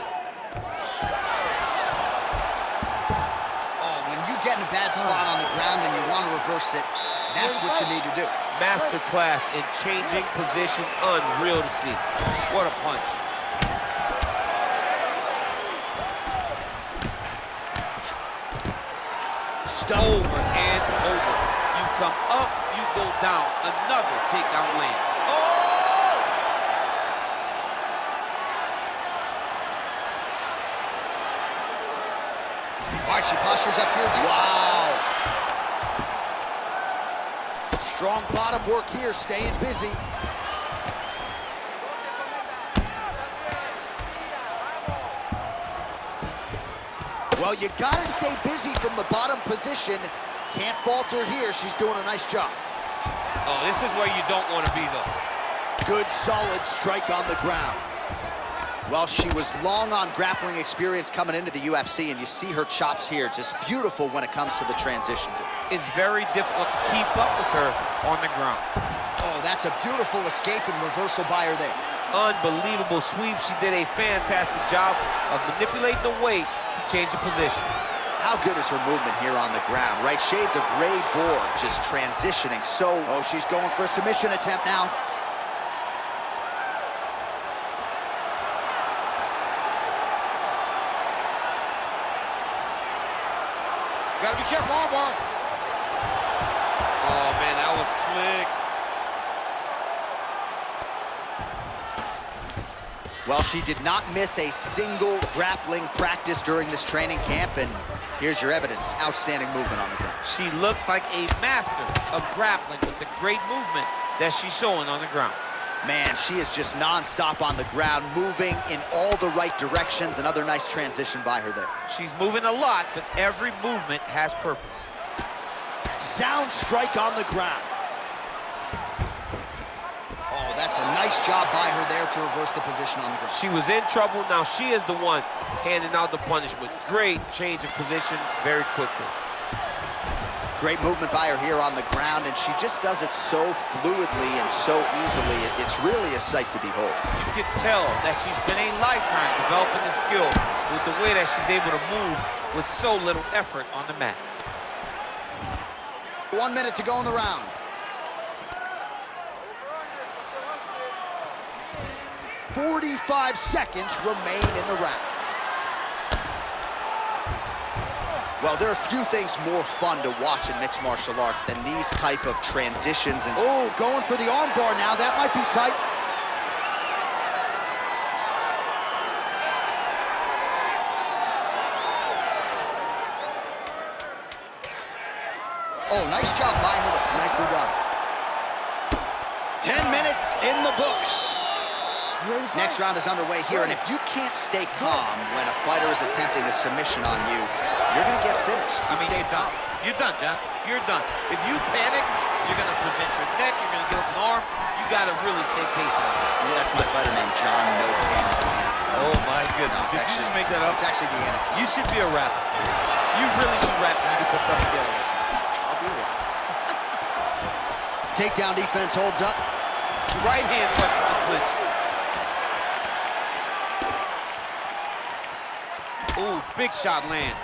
[SPEAKER 1] Oh, when you get in a bad spot on the ground and you want to reverse it, that's what you need to do.
[SPEAKER 6] Masterclass in changing position, unreal to see. What a punch. Over and over. You come up, you go down. Another takedown land. Oh!
[SPEAKER 1] All right, she postures up here. Wow. Strong bottom work here, staying busy. Well, you gotta stay busy from the bottom position. Can't falter here. She's doing a nice job.
[SPEAKER 2] Oh, this is where you don't want to be, though.
[SPEAKER 1] Good, solid strike on the ground. Well, she was long on grappling experience coming into the UFC, and you see her chops here. Just beautiful when it comes to the transition.
[SPEAKER 2] It's very difficult to keep up with her on the ground.
[SPEAKER 1] Oh, that's a beautiful escape and reversal by her there.
[SPEAKER 2] Unbelievable sweep. She did a fantastic job of manipulating the weight to change the position.
[SPEAKER 1] How good is her movement here on the ground, right? Shades of Ray Borg, just transitioning so... Oh, she's going for a submission attempt now.
[SPEAKER 2] Gotta be careful, armbar. Oh, man, that was slick.
[SPEAKER 1] Well, she did not miss a single grappling practice during this training camp, and here's your evidence. Outstanding movement on the ground.
[SPEAKER 2] She looks like a master of grappling with the great movement that she's showing on the ground.
[SPEAKER 1] Man, she is just nonstop on the ground, moving in all the right directions. Another nice transition by her there.
[SPEAKER 2] She's moving a lot, but every movement has purpose.
[SPEAKER 1] Sound strike on the ground. Oh, that's a nice job by her there to reverse the position on the ground.
[SPEAKER 2] She was in trouble. Now she is the one handing out the punishment. Great change of position very quickly.
[SPEAKER 1] Great movement by her here on the ground, and she just does it so fluidly and so easily. It's really a sight to behold.
[SPEAKER 2] You can tell that she's been a lifetime developing the skill with the way that she's able to move with so little effort on the mat.
[SPEAKER 1] 1 minute to go in the round. "45 seconds remain in the round." Well, there are few things more fun to watch in mixed martial arts than these type of transitions. And oh, going for the arm bar now. That might be tight. Oh, nice job by her. Nicely done. 10 minutes in the books. Next round is underway here, and if you can't stay calm when a fighter is attempting a submission on you, you're going to get finished. Stay calm.
[SPEAKER 2] You're done, John. You're done. If you panic, you're going to present your neck, you're going to give up an arm. You got to really stay patient.
[SPEAKER 1] Yeah, that's my fighter named John No Panic.
[SPEAKER 2] Oh, my goodness. Did you just make that up?
[SPEAKER 1] It's actually the Anakin.
[SPEAKER 2] You should be a rapper. You really should rap when you can put stuff together.
[SPEAKER 1] I'll be right. Takedown defense holds up.
[SPEAKER 2] Right hand punches the clinch. Ooh, big shot lands.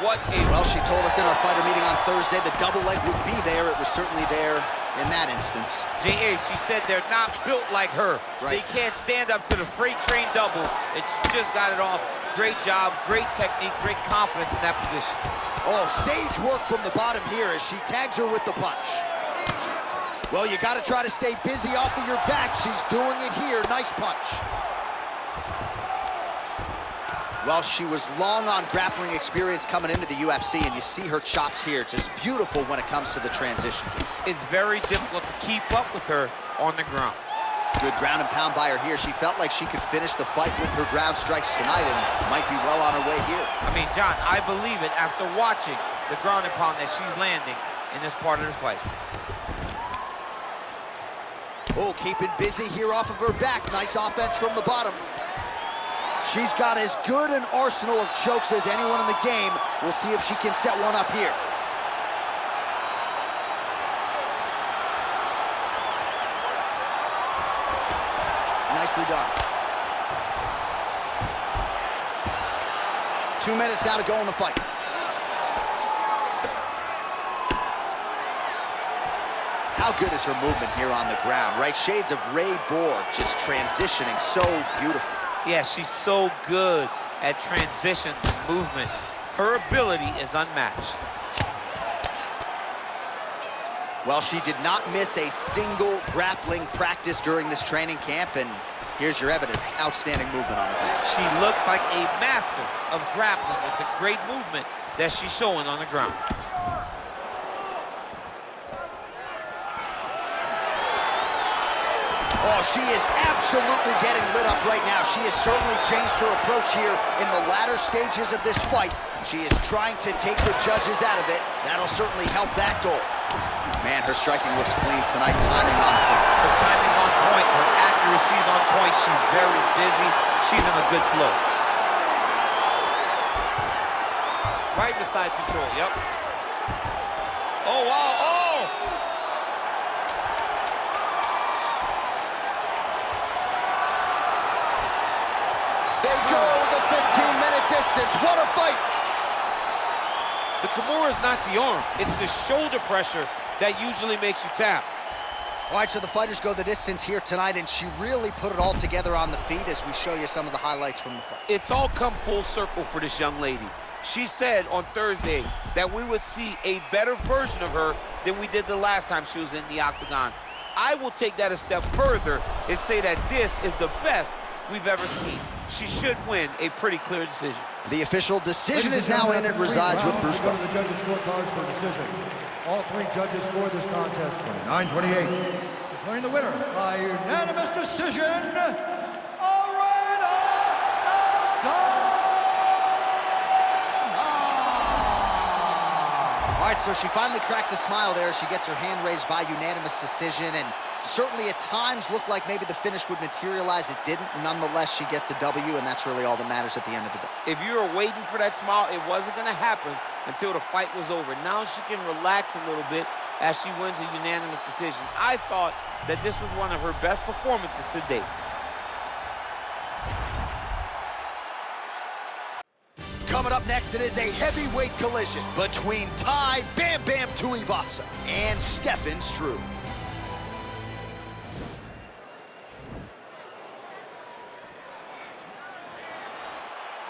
[SPEAKER 2] What a...
[SPEAKER 1] Well, she told us in our fighter meeting on Thursday the double leg would be there. It was certainly there in that instance.
[SPEAKER 2] J.A., she said they're not built like her.
[SPEAKER 1] Right.
[SPEAKER 2] They can't stand up to the freight train double, and she just got it off. Great job, great technique, great confidence in that position.
[SPEAKER 1] Oh, sage work from the bottom here as she tags her with the punch. Well, you got to try to stay busy off of your back. She's doing it here. Nice punch. Well, she was long on grappling experience coming into the UFC, and you see her chops here. Just beautiful when it comes to the transition.
[SPEAKER 2] It's very difficult to keep up with her on the ground.
[SPEAKER 1] Good ground and pound by her here. She felt like she could finish the fight with her ground strikes tonight and might be well on her way here.
[SPEAKER 2] I mean, John, I believe it after watching the ground and pound that she's landing in this part of the fight.
[SPEAKER 1] Oh, keeping busy here off of her back. Nice offense from the bottom. She's got as good an arsenal of chokes as anyone in the game. We'll see if she can set one up here. Nicely done. 2 minutes now to go in the fight. How good is her movement here on the ground, right? Shades of Ray Borg, just transitioning so beautiful.
[SPEAKER 2] Yeah, she's so good at transitions and movement. Her ability is unmatched.
[SPEAKER 1] Well, she did not miss a single grappling practice during this training camp, and here's your evidence. Outstanding movement on the ground.
[SPEAKER 2] She looks like a master of grappling with the great movement that she's showing on the ground.
[SPEAKER 1] Oh, she is absolutely getting lit up right now. She has certainly changed her approach here in the latter stages of this fight. She is trying to take the judges out of it. That'll certainly help that goal. Man, her striking looks clean tonight. Timing on point.
[SPEAKER 6] Her timing on point. Her accuracy's on point. She's very busy. She's in a good flow. Right in the side control, yep. Oh, wow, oh!
[SPEAKER 1] They go the 15-minute distance. What a fight!
[SPEAKER 6] The Kimura is not the arm. It's the shoulder pressure that usually makes you tap.
[SPEAKER 1] All right, so the fighters go the distance here tonight, and she really put it all together on the feet as we show you some of the highlights from the fight.
[SPEAKER 6] It's all come full circle for this young lady. She said on Thursday that we would see a better version of her than we did the last time she was in the octagon. I will take that a step further and say that this is the best we've ever seen. She should win a pretty clear decision.
[SPEAKER 1] The official decision is now in. It resides with Bruce
[SPEAKER 4] Go to
[SPEAKER 1] Buffer.
[SPEAKER 4] the judges' scorecards for decision. All three judges scored this contest 29-28. Declaring the winner by unanimous decision, Arena
[SPEAKER 1] All right, so she finally cracks a smile there. She gets her hand raised by unanimous decision, and certainly at times looked like maybe the finish would materialize. It didn't. Nonetheless, she gets a W, and that's really all that matters at the end of the day.
[SPEAKER 6] If you were waiting for that smile, it wasn't going to happen until the fight was over. Now she can relax a little bit as she wins a unanimous decision. I thought that this was one of her best performances to date.
[SPEAKER 1] Coming up next, it is a heavyweight collision between Tai Bam Bam Tuivasa and Stefan Struve.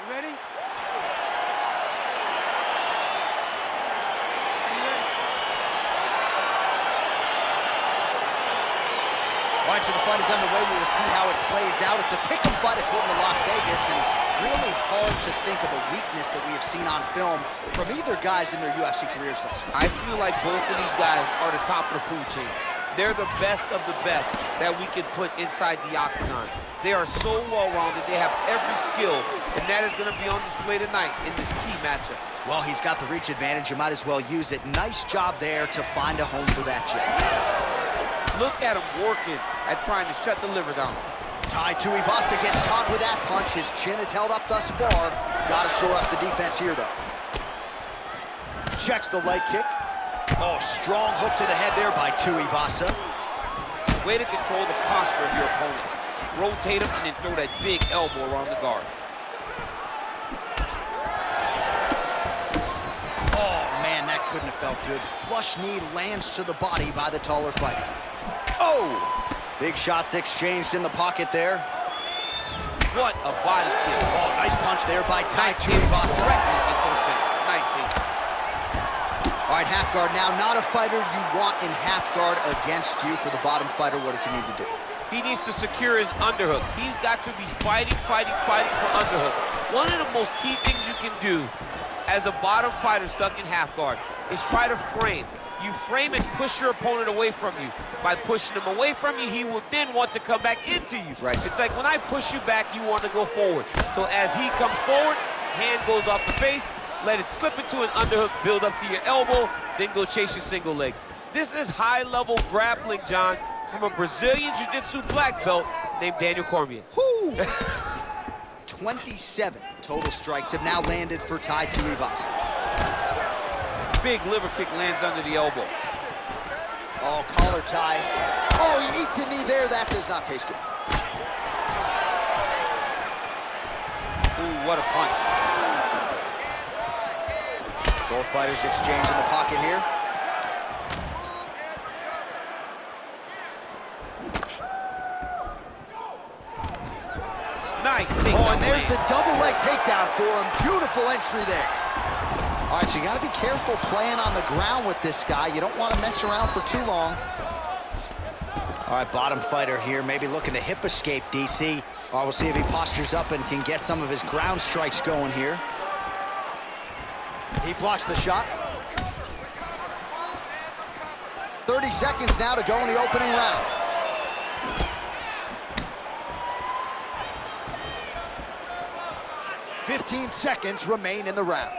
[SPEAKER 5] You ready?
[SPEAKER 1] All right, so the fight is underway. We will see how it plays out. It's a pick-em fight according to Las Vegas, and really hard to think of a weakness that we have seen on film from either guys in their UFC careers thus far.
[SPEAKER 6] I feel like both of these guys are the top of the food chain. They're the best of the best that we can put inside the octagon. They are so well-rounded. They have every skill, and that is going to be on display tonight in this key matchup.
[SPEAKER 1] Well, he's got the reach advantage. You might as well use it. Nice job there to find a home for that jab.
[SPEAKER 6] Look at him working at trying to shut the liver down.
[SPEAKER 1] Tai Tuivasa gets caught with that punch. His chin is held up thus far. Got to shore up the defense here, though. Checks the leg kick. Oh, strong hook to the head there by Tuivasa.
[SPEAKER 6] Way to control the posture of your opponent. Rotate him and then throw that big elbow around the guard.
[SPEAKER 1] Oh, man, that couldn't have felt good. Flush knee lands to the body by the taller fighter. Oh! Big shots exchanged in the pocket there.
[SPEAKER 6] What a body kick.
[SPEAKER 1] Oh, nice punch there by Tai
[SPEAKER 6] Nice hit
[SPEAKER 1] Tuivasa.
[SPEAKER 6] directly into the face. Nice take.
[SPEAKER 1] All right, half guard now. Not a fighter you want in half guard against you. For the bottom fighter, what does he need to do?
[SPEAKER 6] He needs to secure his underhook. He's got to be fighting for underhook. One of the most key things you can do as a bottom fighter stuck in half guard is try to frame. You frame and push your opponent away from you. By pushing him away from you, he will then want to come back into you.
[SPEAKER 1] Right.
[SPEAKER 6] It's like when I push you back, you want to go forward. So as he comes forward, hand goes off the face, let it slip into an underhook, build up to your elbow, then go chase your single leg. This is high-level grappling, John, from a Brazilian Jiu-Jitsu black belt named Daniel Cormier.
[SPEAKER 1] Whoo! 27 total strikes have now landed for Tai Tuivasa.
[SPEAKER 6] Big liver kick lands under the elbow.
[SPEAKER 1] Oh, collar tie. Oh, he eats a knee there. That does not taste good.
[SPEAKER 6] Ooh, what a punch.
[SPEAKER 1] Both fighters exchange in the pocket here.
[SPEAKER 6] Nice.
[SPEAKER 1] Oh, and there's the double leg takedown for him. Beautiful entry there. All right, so you got to be careful playing on the ground with this guy. You don't want to mess around for too long. All right, bottom fighter here, maybe looking to hip escape, DC. All right, we'll see if he postures up and can get some of his ground strikes going here. He blocks the shot. 30 seconds now to go in the opening round. 15 seconds remain in the round.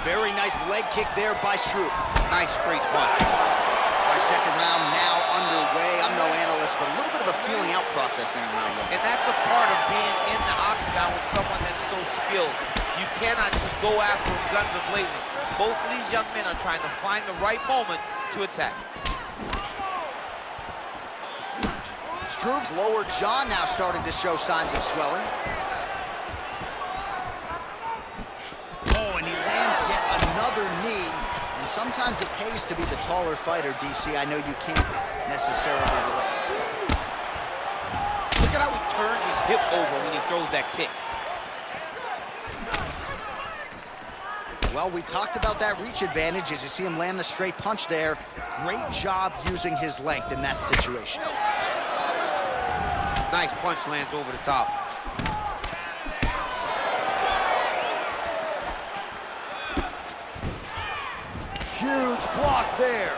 [SPEAKER 1] Very nice leg kick there by Struve.
[SPEAKER 6] Nice straight punch.
[SPEAKER 1] All right, second round now underway. I'm no analyst, but a little bit of a feeling out process there in round one.
[SPEAKER 6] And that's a part of being in the octagon with someone that's so skilled. You cannot just go after him guns a-blazing. Both of these young men are trying to find the right moment to attack.
[SPEAKER 1] Struve's lower jaw now starting to show signs of swelling. Oh, and he lands yet another knee. And sometimes it pays to be the taller fighter, DC. I know you can't necessarily relate.
[SPEAKER 6] Look at how he turns his hip over when he throws that kick.
[SPEAKER 1] Well, we talked about that reach advantage as you see him land the straight punch there. Great job using his length in that situation.
[SPEAKER 6] Nice punch lands over the top.
[SPEAKER 1] Huge block there.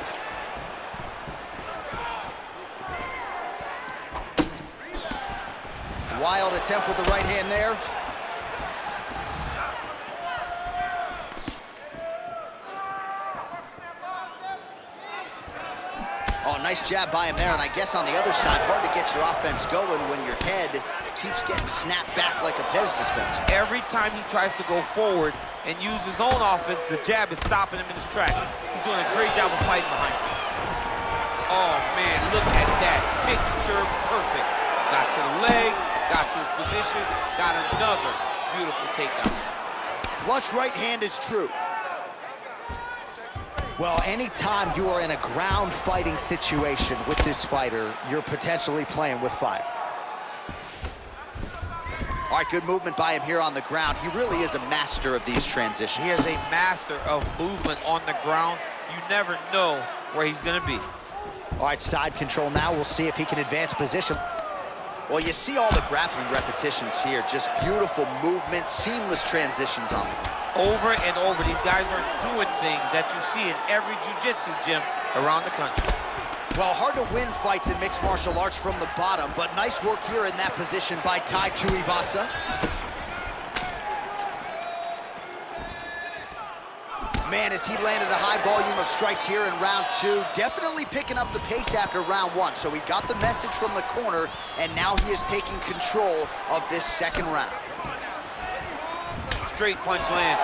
[SPEAKER 1] Wild attempt with the right hand there. Oh, nice jab by him there, and I guess on the other side, hard to get your offense going when your head keeps getting snapped back like a Pez dispenser.
[SPEAKER 6] Every time he tries to go forward and use his own offense, the jab is stopping him in his tracks. He's doing a great job of fighting behind him. Oh, man, look at that. Picture perfect. Got to the leg, got to his position, got another beautiful takedown.
[SPEAKER 1] Flush right hand is true. Well, anytime you are in a ground fighting situation with this fighter, you're potentially playing with fire. All right, good movement by him here on the ground. He really is a master of these transitions.
[SPEAKER 6] He is a master of movement on the ground. You never know where he's gonna be.
[SPEAKER 1] All right, side control now. We'll see if he can advance position. Well, you see all the grappling repetitions here. Just beautiful movement, seamless transitions on the ground.
[SPEAKER 6] Over and over, these guys are doing things that you see in every jiu-jitsu gym around the country.
[SPEAKER 1] Well, hard to win fights in mixed martial arts from the bottom, but nice work here in that position by Tai Tuivasa. Man, as he landed a high volume of strikes here in round two, definitely picking up the pace after round one. So he got the message from the corner, and now he is taking control of this second round.
[SPEAKER 6] Straight punch lands.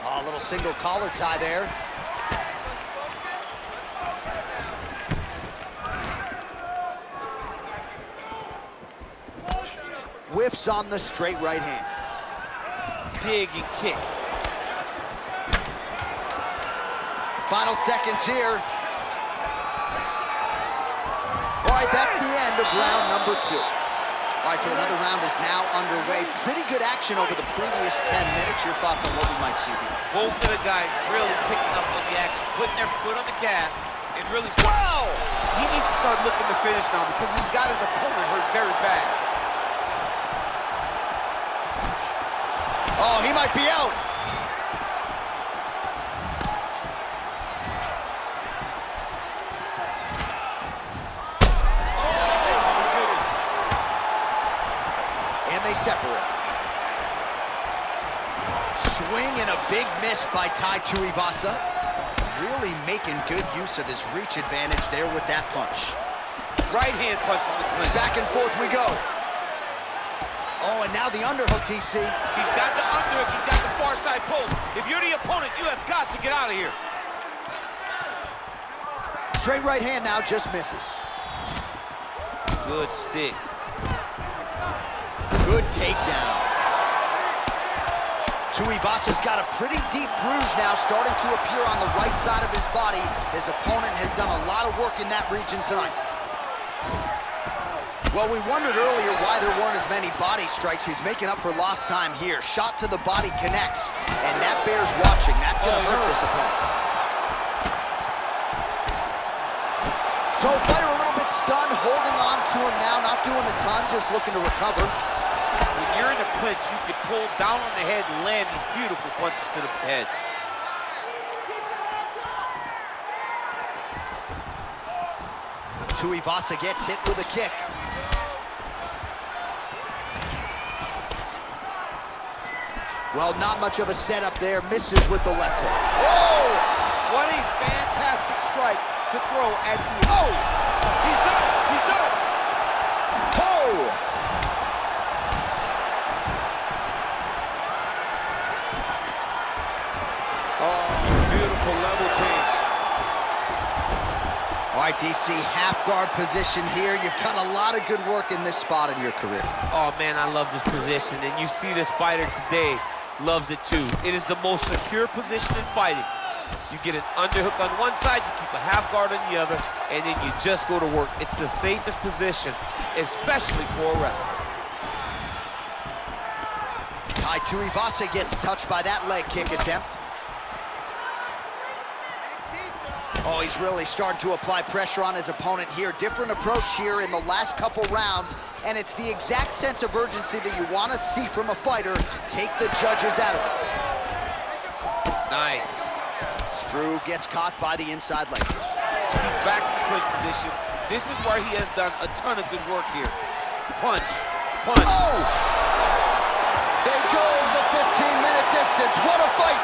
[SPEAKER 1] Oh, a little single collar tie there. Whiffs on the straight right hand.
[SPEAKER 6] Dig and kick.
[SPEAKER 1] Final seconds here. All right, that's the end of round number two. All right, so another round is now underway. Pretty good action over the previous 10 minutes. Your thoughts on what we might see here?
[SPEAKER 6] Both of the guys really picking up on the action, putting their foot on the gas, and really
[SPEAKER 1] Wow!
[SPEAKER 6] He needs to start looking to finish now because he's got his opponent hurt very bad.
[SPEAKER 1] Oh, he might be out. Separate. Swing and a big miss by Tai Tuivasa. Really making good use of his reach advantage there with that punch.
[SPEAKER 6] Right hand punch from the clinch.
[SPEAKER 1] Back and forth we go. Oh, and now the underhook, DC.
[SPEAKER 6] He's got the underhook, he's got the far side post. If you're the opponent, you have got to get out of here.
[SPEAKER 1] Straight right hand now, just misses.
[SPEAKER 6] Good stick.
[SPEAKER 1] Good takedown. Tuivasa's got a pretty deep bruise now starting to appear on the right side of his body. His opponent has done a lot of work in that region tonight. Well, we wondered earlier why there weren't as many body strikes. He's making up for lost time here. Shot to the body connects, and that bears watching. That's going to hurt this opponent. So fighter a little bit stunned, holding on to him now, not doing a ton, just looking to recover.
[SPEAKER 6] When you're in a clinch, you can pull down on the head and land these beautiful punches to the head.
[SPEAKER 1] Tuivasa gets hit with a kick. Well, not much of a setup there. Misses with the left hook. Oh!
[SPEAKER 6] What a fantastic strike to throw at the end.
[SPEAKER 1] Oh!
[SPEAKER 6] He's done it! He's done it!
[SPEAKER 1] Oh!
[SPEAKER 6] Oh, beautiful level change.
[SPEAKER 1] All right, DC, half guard position here. You've done a lot of good work in this spot in your career.
[SPEAKER 6] Oh, man, I love this position. And you see this fighter today loves it, too. It is the most secure position in fighting. You get an underhook on one side, you keep a half guard on the other, and then you just go to work. It's the safest position, especially for a wrestler.
[SPEAKER 1] Tuivasa gets touched by that leg kick attempt. Oh, he's really starting to apply pressure on his opponent here. Different approach here in the last couple rounds, and it's the exact sense of urgency that you want to see from a fighter. Take the judges out of it.
[SPEAKER 6] Nice.
[SPEAKER 1] Struve gets caught by the inside leg.
[SPEAKER 6] He's back in the clinch position. This is where he has done a ton of good work here. Punch, punch.
[SPEAKER 1] Oh! They go the 15-minute distance. What a fight!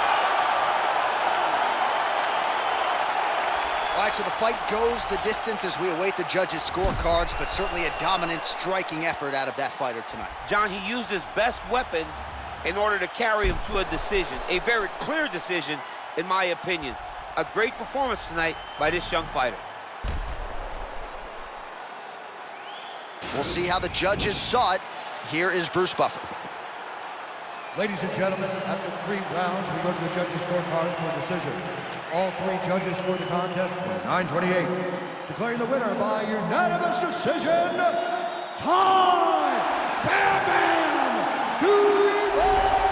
[SPEAKER 1] All right, so the fight goes the distance as we await the judges' scorecards, but certainly a dominant striking effort out of that fighter tonight.
[SPEAKER 6] John, he used his best weapons in order to carry him to a decision. A very clear decision, in my opinion. A great performance tonight by this young fighter.
[SPEAKER 1] We'll see how the judges saw it. Here is Bruce Buffer.
[SPEAKER 4] Ladies and gentlemen, after 3 rounds, we go to the judges' scorecards for a decision. All 3 judges scored the contest for 9:28. Declaring the winner by unanimous decision, Bam Bam Tuivasa!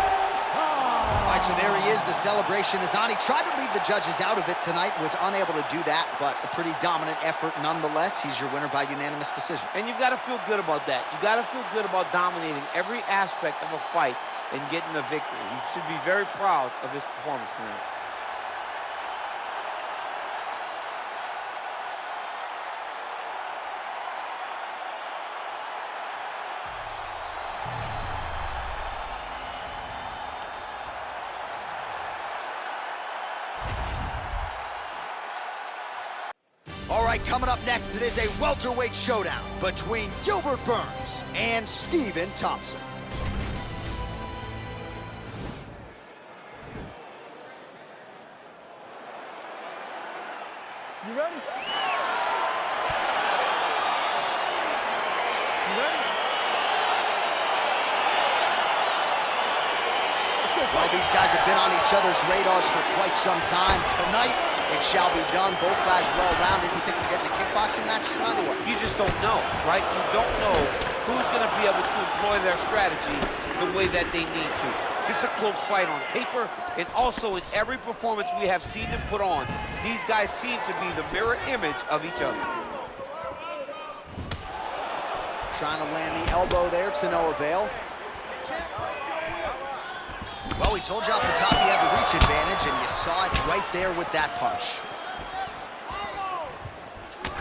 [SPEAKER 1] All right, so there he is. The celebration is on. He tried to leave the judges out of it tonight, was unable to do that, but a pretty dominant effort nonetheless. He's your winner by unanimous decision.
[SPEAKER 6] And you've got to feel good about that. You got to feel good about dominating every aspect of a fight and getting a victory. He should be very proud of his performance tonight.
[SPEAKER 1] All right, coming up next, it is a welterweight showdown between Gilbert Burns and Stephen Thompson.
[SPEAKER 5] You ready? You ready? Let's go.
[SPEAKER 1] Well, these guys have been on each other's radars for quite some time. Tonight, it shall be done. Both guys well-rounded. You think we're getting a kickboxing match tonight or what?
[SPEAKER 6] You just don't know, right? You don't know who's going to be able to employ their strategy the way that they need to. This is a close fight on paper, and also in every performance we have seen them put on, these guys seem to be the mirror image of each other.
[SPEAKER 1] Trying to land the elbow there to no avail. Well, we told you off the top he had the reach advantage, and you saw it right there with that punch.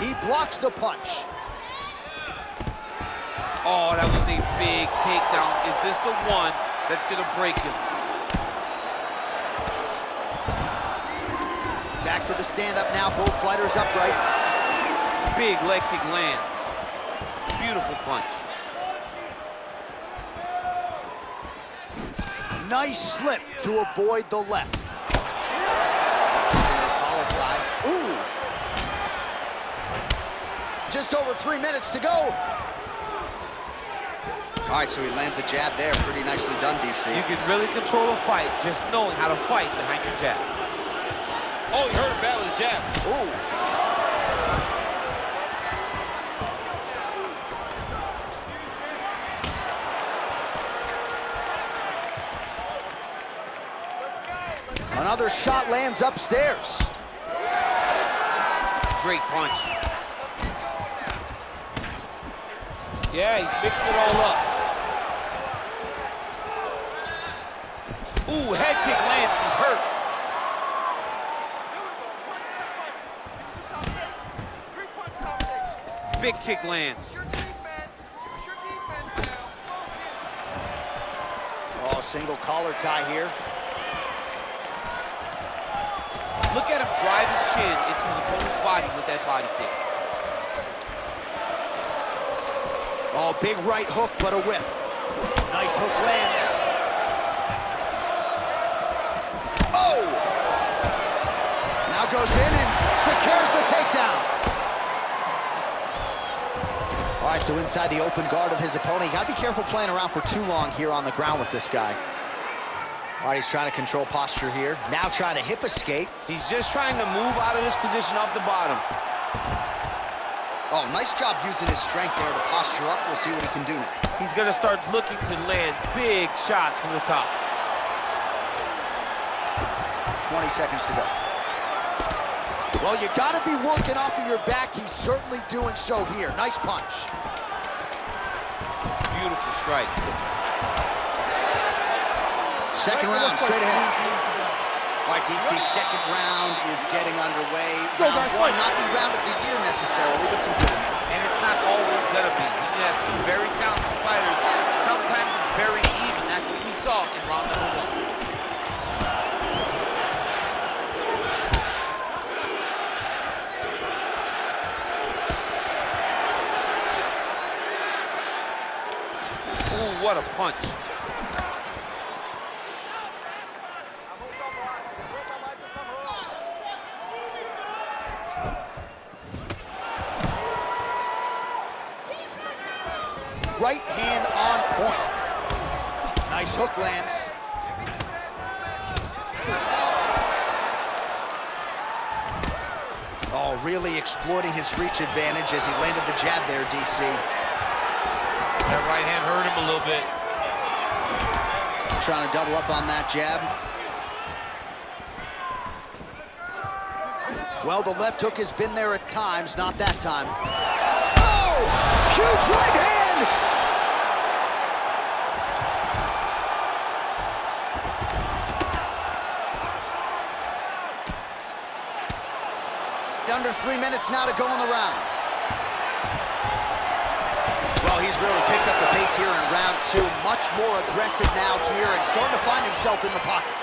[SPEAKER 1] He blocks the punch.
[SPEAKER 6] Oh, that was a big takedown. Is this the one that's going to break him?
[SPEAKER 1] Back to the stand-up now, both fighters upright.
[SPEAKER 6] Big leg kick land. Beautiful punch.
[SPEAKER 1] Nice slip to avoid the left. Collar tie. Ooh! Just over 3 minutes to go. All right, so he lands a jab there. Pretty nicely done, DC.
[SPEAKER 6] You can really control a fight just knowing how to fight behind your jab. Oh, he hurt him bad with a jab.
[SPEAKER 1] Ooh. Another shot lands upstairs.
[SPEAKER 6] Great punch. Yeah, he's mixing it all up. Ooh, head kick lands, he's hurt. Big kick lands.
[SPEAKER 1] Oh, single collar tie here.
[SPEAKER 6] Look at him drive his shin into his opponent's body with that body kick.
[SPEAKER 1] Oh, big right hook, but a whiff. Nice hook lands. Oh! Now goes in and secures the takedown. All right, so inside the open guard of his opponent. You gotta be careful playing around for too long here on the ground with this guy. All right, he's trying to control posture here. Now trying to hip escape.
[SPEAKER 6] He's just trying to move out of this position up the bottom.
[SPEAKER 1] Oh, nice job using his strength there to posture up. We'll see what he can do now.
[SPEAKER 6] He's gonna start looking to land big shots from the top.
[SPEAKER 1] 20 seconds to go. Well, you gotta be working off of your back. He's certainly doing so here. Nice punch.
[SPEAKER 6] Beautiful strike.
[SPEAKER 1] Second round, straight ahead. All right, DC, second round is getting underway. Round one, not the round of the year necessarily, but some good.
[SPEAKER 6] And it's not always gonna be. You can have two very talented fighters. Sometimes it's very even. That's what we saw in round number one. Ooh, what a punch.
[SPEAKER 1] Right hand on point. Nice hook lands. Oh, really exploiting his reach advantage as he landed the jab there, DC.
[SPEAKER 6] That right hand hurt him a little bit.
[SPEAKER 1] Trying to double up on that jab. Well, the left hook has been there at times, not that time. Oh! Huge right hand! Under 3 minutes now to go in the round. Well, he's really picked up the pace here in round two. Much more aggressive now here and starting to find himself in the pocket.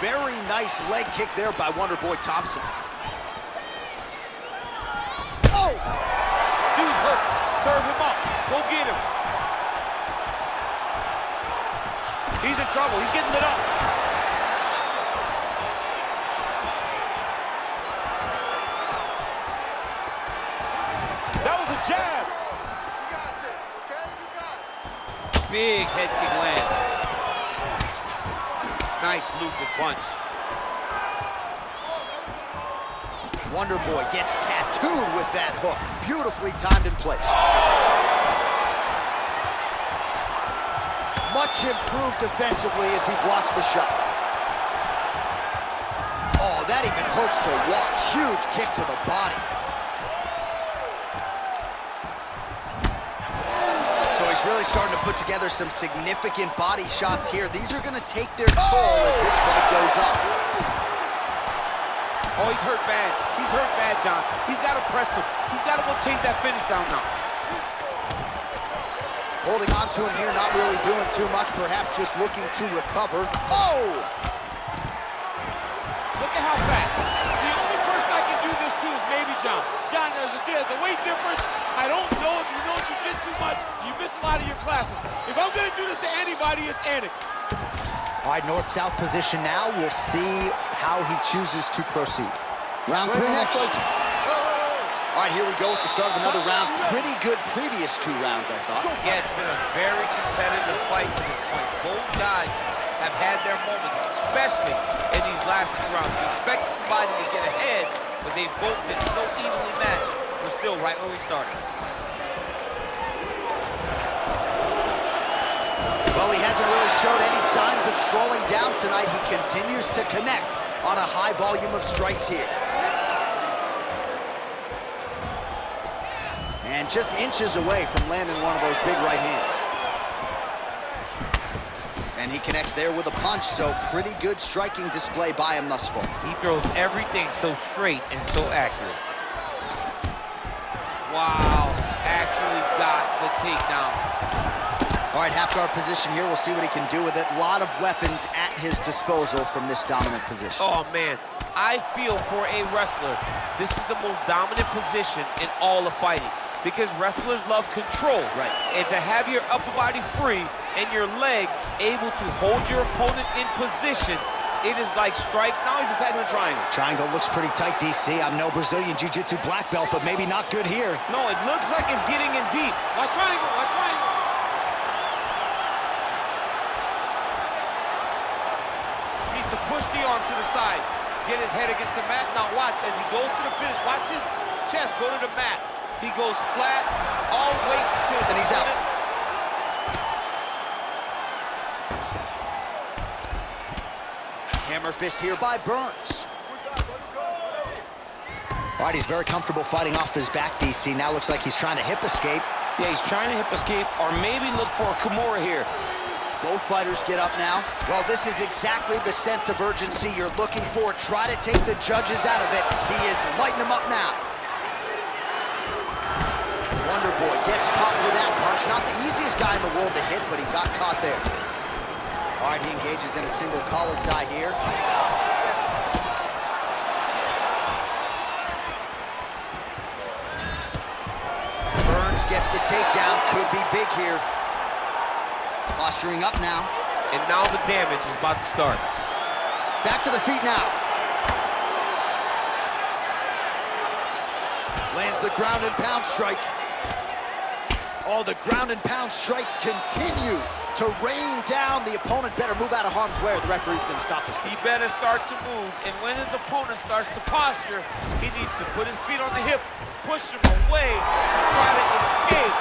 [SPEAKER 1] Very nice leg kick there by Wonderboy Thompson. Oh!
[SPEAKER 6] Dude's hurt. Serve him up. Go get him. He's in trouble. He's getting lit up. That was a jab.
[SPEAKER 5] You got this, okay? You got it.
[SPEAKER 6] Big head kick land. Nice looping punch.
[SPEAKER 1] Wonderboy gets tattooed with that hook. Beautifully timed and placed. Much improved defensively as he blocks the shot. Oh, that even hurts to watch. Huge kick to the body. So he's really starting to put together some significant body shots here. These are going to take their toll as this fight goes up.
[SPEAKER 6] Oh, he's hurt bad. He's hurt bad, John. He's got to press him. He's got to go chase that finish down now.
[SPEAKER 1] Holding on to him here, not really doing too much, perhaps just looking to recover. Oh!
[SPEAKER 6] Look at how fast. The only person I can do this to is maybe John. John, there's a weight difference. I don't know if you know jiu-jitsu much. You miss a lot of your classes. If I'm going to do this to anybody, it's Anik.
[SPEAKER 1] All right, north-south position now. We'll see how he chooses to proceed. Round three next. All right, here we go with the start of another round. Pretty good previous two rounds, I thought.
[SPEAKER 6] Yeah, it's been a very competitive fight to this point. Both guys have had their moments, especially in these last two rounds. You expect somebody to get ahead, but they've both been so evenly matched. We're still right where we started.
[SPEAKER 1] Well, he hasn't really showed any signs of slowing down tonight. He continues to connect on a high volume of strikes here. And just inches away from landing one of those big right hands. And he connects there with a punch, so pretty good striking display by him thus far.
[SPEAKER 6] He throws everything so straight and so accurate. Wow, actually got the takedown.
[SPEAKER 1] All right, half guard position here. We'll see what he can do with it. A lot of weapons at his disposal from this dominant position.
[SPEAKER 6] Oh, man. I feel for a wrestler, this is the most dominant position in all of fighting because wrestlers love control.
[SPEAKER 1] Right.
[SPEAKER 6] And to have your upper body free and your leg able to hold your opponent in position, it is like strike. Now he's attacking the triangle.
[SPEAKER 1] Triangle looks pretty tight, DC. I'm no Brazilian Jiu-Jitsu black belt, but maybe not good here.
[SPEAKER 6] No, it looks like it's getting in deep. Watch triangle, watch triangle. Needs to push the arm to the side. Get his head against the mat. Now watch, as he goes to the finish, watch his chest go to the mat. He goes flat, all weight to his
[SPEAKER 1] And he's out. Hammer fist here by Burns. All right, he's very comfortable fighting off his back, DC. Now looks like he's trying to hip escape.
[SPEAKER 7] Yeah, he's trying to hip escape or maybe look for a Kimura here.
[SPEAKER 1] Both fighters get up now. Well, this is exactly the sense of urgency you're looking for. Try to take the judges out of it. He is lighting them up now. Wonder Boy gets caught with that punch. Not the easiest guy in the world to hit, but he got caught there. All right, he engages in a single collar tie here. Burns gets the takedown. Could be big here. Posturing up now.
[SPEAKER 6] And now the damage is about to start.
[SPEAKER 1] Back to the feet now. Lands the ground and pound strike. Oh, the ground and pound strikes continue to rain down. The opponent better move out of harm's way or the referee's going to stop this thing.
[SPEAKER 6] He better start to move, and when his opponent starts to posture, he needs to put his feet on the hip, push him away, and try to escape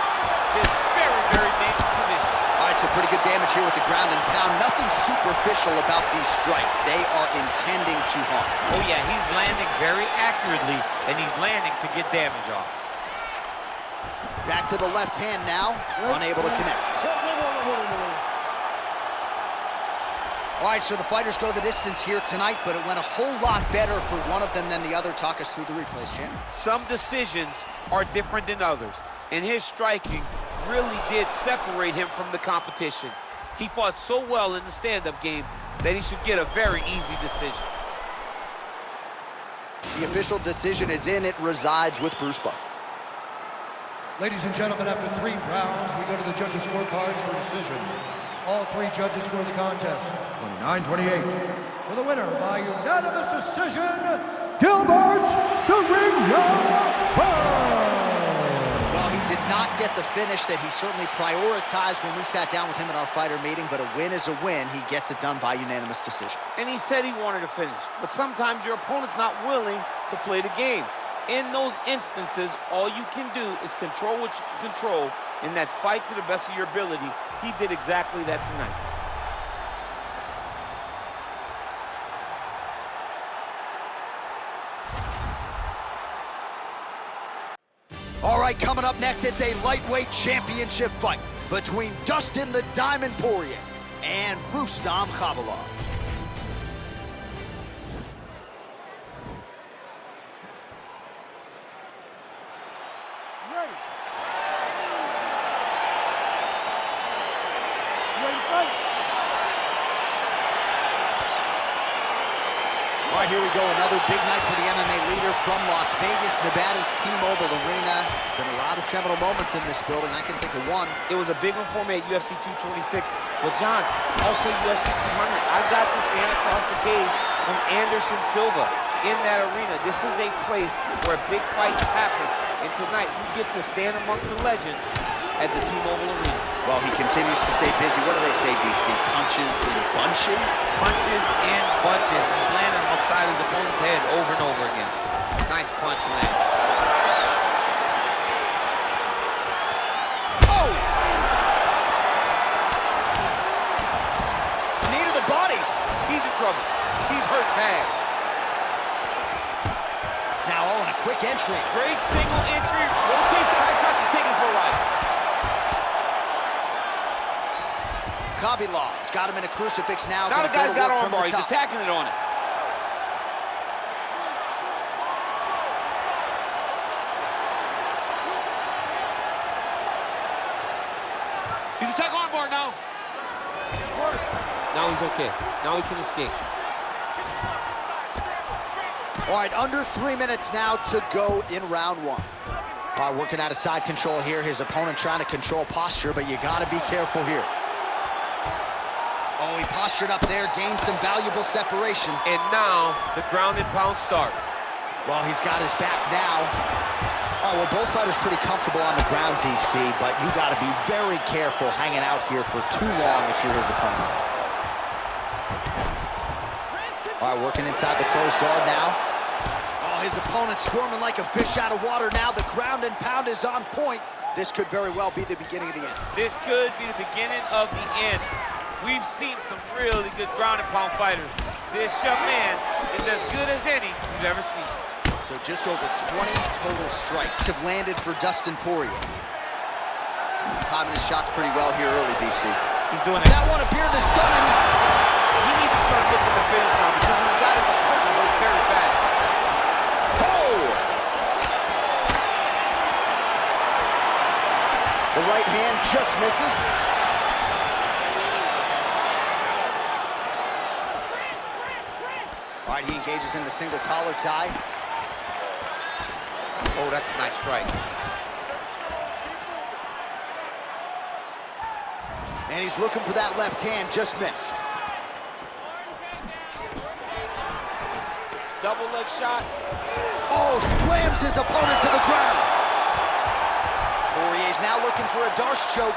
[SPEAKER 6] this very, very dangerous position.
[SPEAKER 1] All right, so pretty good damage here with the ground and pound. Nothing superficial about these strikes. They are intending to harm.
[SPEAKER 6] Oh yeah, he's landing very accurately, and he's landing to get damage off.
[SPEAKER 1] Back to the left hand now, unable to connect. All right, so the fighters go the distance here tonight, but it went a whole lot better for one of them than the other. Talk us through the replays, champ.
[SPEAKER 6] Some decisions are different than others, and his striking really did separate him from the competition. He fought so well in the stand-up game that he should get a very easy decision.
[SPEAKER 1] The official decision is in. It resides with Bruce Buffer.
[SPEAKER 4] Ladies and gentlemen, after 3 rounds, we go to the judges' scorecards for decision. All 3 judges scored the contest 29-28. For the winner by unanimous decision, Gilbert "The Ring Burns."
[SPEAKER 1] Well, he did not get the finish that he certainly prioritized when we sat down with him at our fighter meeting, but a win is a win. He gets it done by unanimous decision.
[SPEAKER 6] And he said he wanted to finish, but sometimes your opponent's not willing to play the game. In those instances, all you can do is control what you can control, and that's fight to the best of your ability. He did exactly that tonight.
[SPEAKER 1] All right, coming up next, it's a lightweight championship fight between Dustin the Diamond Poirier and Rustam Khabilov.
[SPEAKER 5] Ready? You ready to fight?
[SPEAKER 1] All right, here we go. Another big night for the MMA leader from Las Vegas, Nevada's T-Mobile Arena. There's been a lot of seminal moments in this building. I can think of one.
[SPEAKER 6] It was a big one for me at UFC 226. Well, John, also UFC 200. I got to stand across the cage from Anderson Silva in that arena. This is a place where big fights happen. And tonight, you get to stand amongst the legends at the T-Mobile Arena.
[SPEAKER 1] Well, he continues to stay busy. What do they say, DC? Punches in bunches?
[SPEAKER 6] Punches in bunches. He's landing upside his opponent's head over and over again. Nice punch land.
[SPEAKER 1] Oh! Knee to the body.
[SPEAKER 6] He's in trouble. He's hurt bad.
[SPEAKER 1] Now all in a quick entry.
[SPEAKER 6] Great single entry. Rotates the high crotch. He's taking it for a ride.
[SPEAKER 1] Khabilov's got him in a crucifix now.
[SPEAKER 6] Now the
[SPEAKER 1] Gonna
[SPEAKER 6] guy's
[SPEAKER 1] go to
[SPEAKER 6] got
[SPEAKER 1] work
[SPEAKER 6] arm
[SPEAKER 1] from
[SPEAKER 6] bar.
[SPEAKER 1] the
[SPEAKER 6] He's
[SPEAKER 1] top.
[SPEAKER 6] attacking it on it.
[SPEAKER 2] he's okay. Now he can escape.
[SPEAKER 1] All right, under 3 minutes now to go in round one. All right, working out of side control here. His opponent trying to control posture, but you gotta be careful here. Oh, he postured up there, gained some valuable separation.
[SPEAKER 2] And now the ground and pound starts.
[SPEAKER 1] Well, he's got his back now. Oh, well, both fighters pretty comfortable on the ground, DC, but you gotta be very careful hanging out here for too long if you're his opponent. All right, working inside the closed guard now. Oh, his opponent squirming like a fish out of water now. The ground and pound is on point. This could very well be the beginning of the end.
[SPEAKER 2] This could be the beginning of the end. We've seen some really good ground and pound fighters. This young man is as good as any you've ever seen.
[SPEAKER 1] So just over 20 total strikes have landed for Dustin Poirier. Timing his shots pretty well here early, DC.
[SPEAKER 2] He's doing it.
[SPEAKER 1] That one appeared to stun him.
[SPEAKER 2] He needs to start looking to finish now because he's got his opponent hurt very bad.
[SPEAKER 1] Oh! The right hand just misses. All right, he engages in the single collar tie.
[SPEAKER 2] Oh, that's a nice strike.
[SPEAKER 1] And he's looking for that left hand, just missed.
[SPEAKER 6] Double leg shot.
[SPEAKER 1] Oh, slams his opponent to the ground. Poirier's now looking for a Darce choke.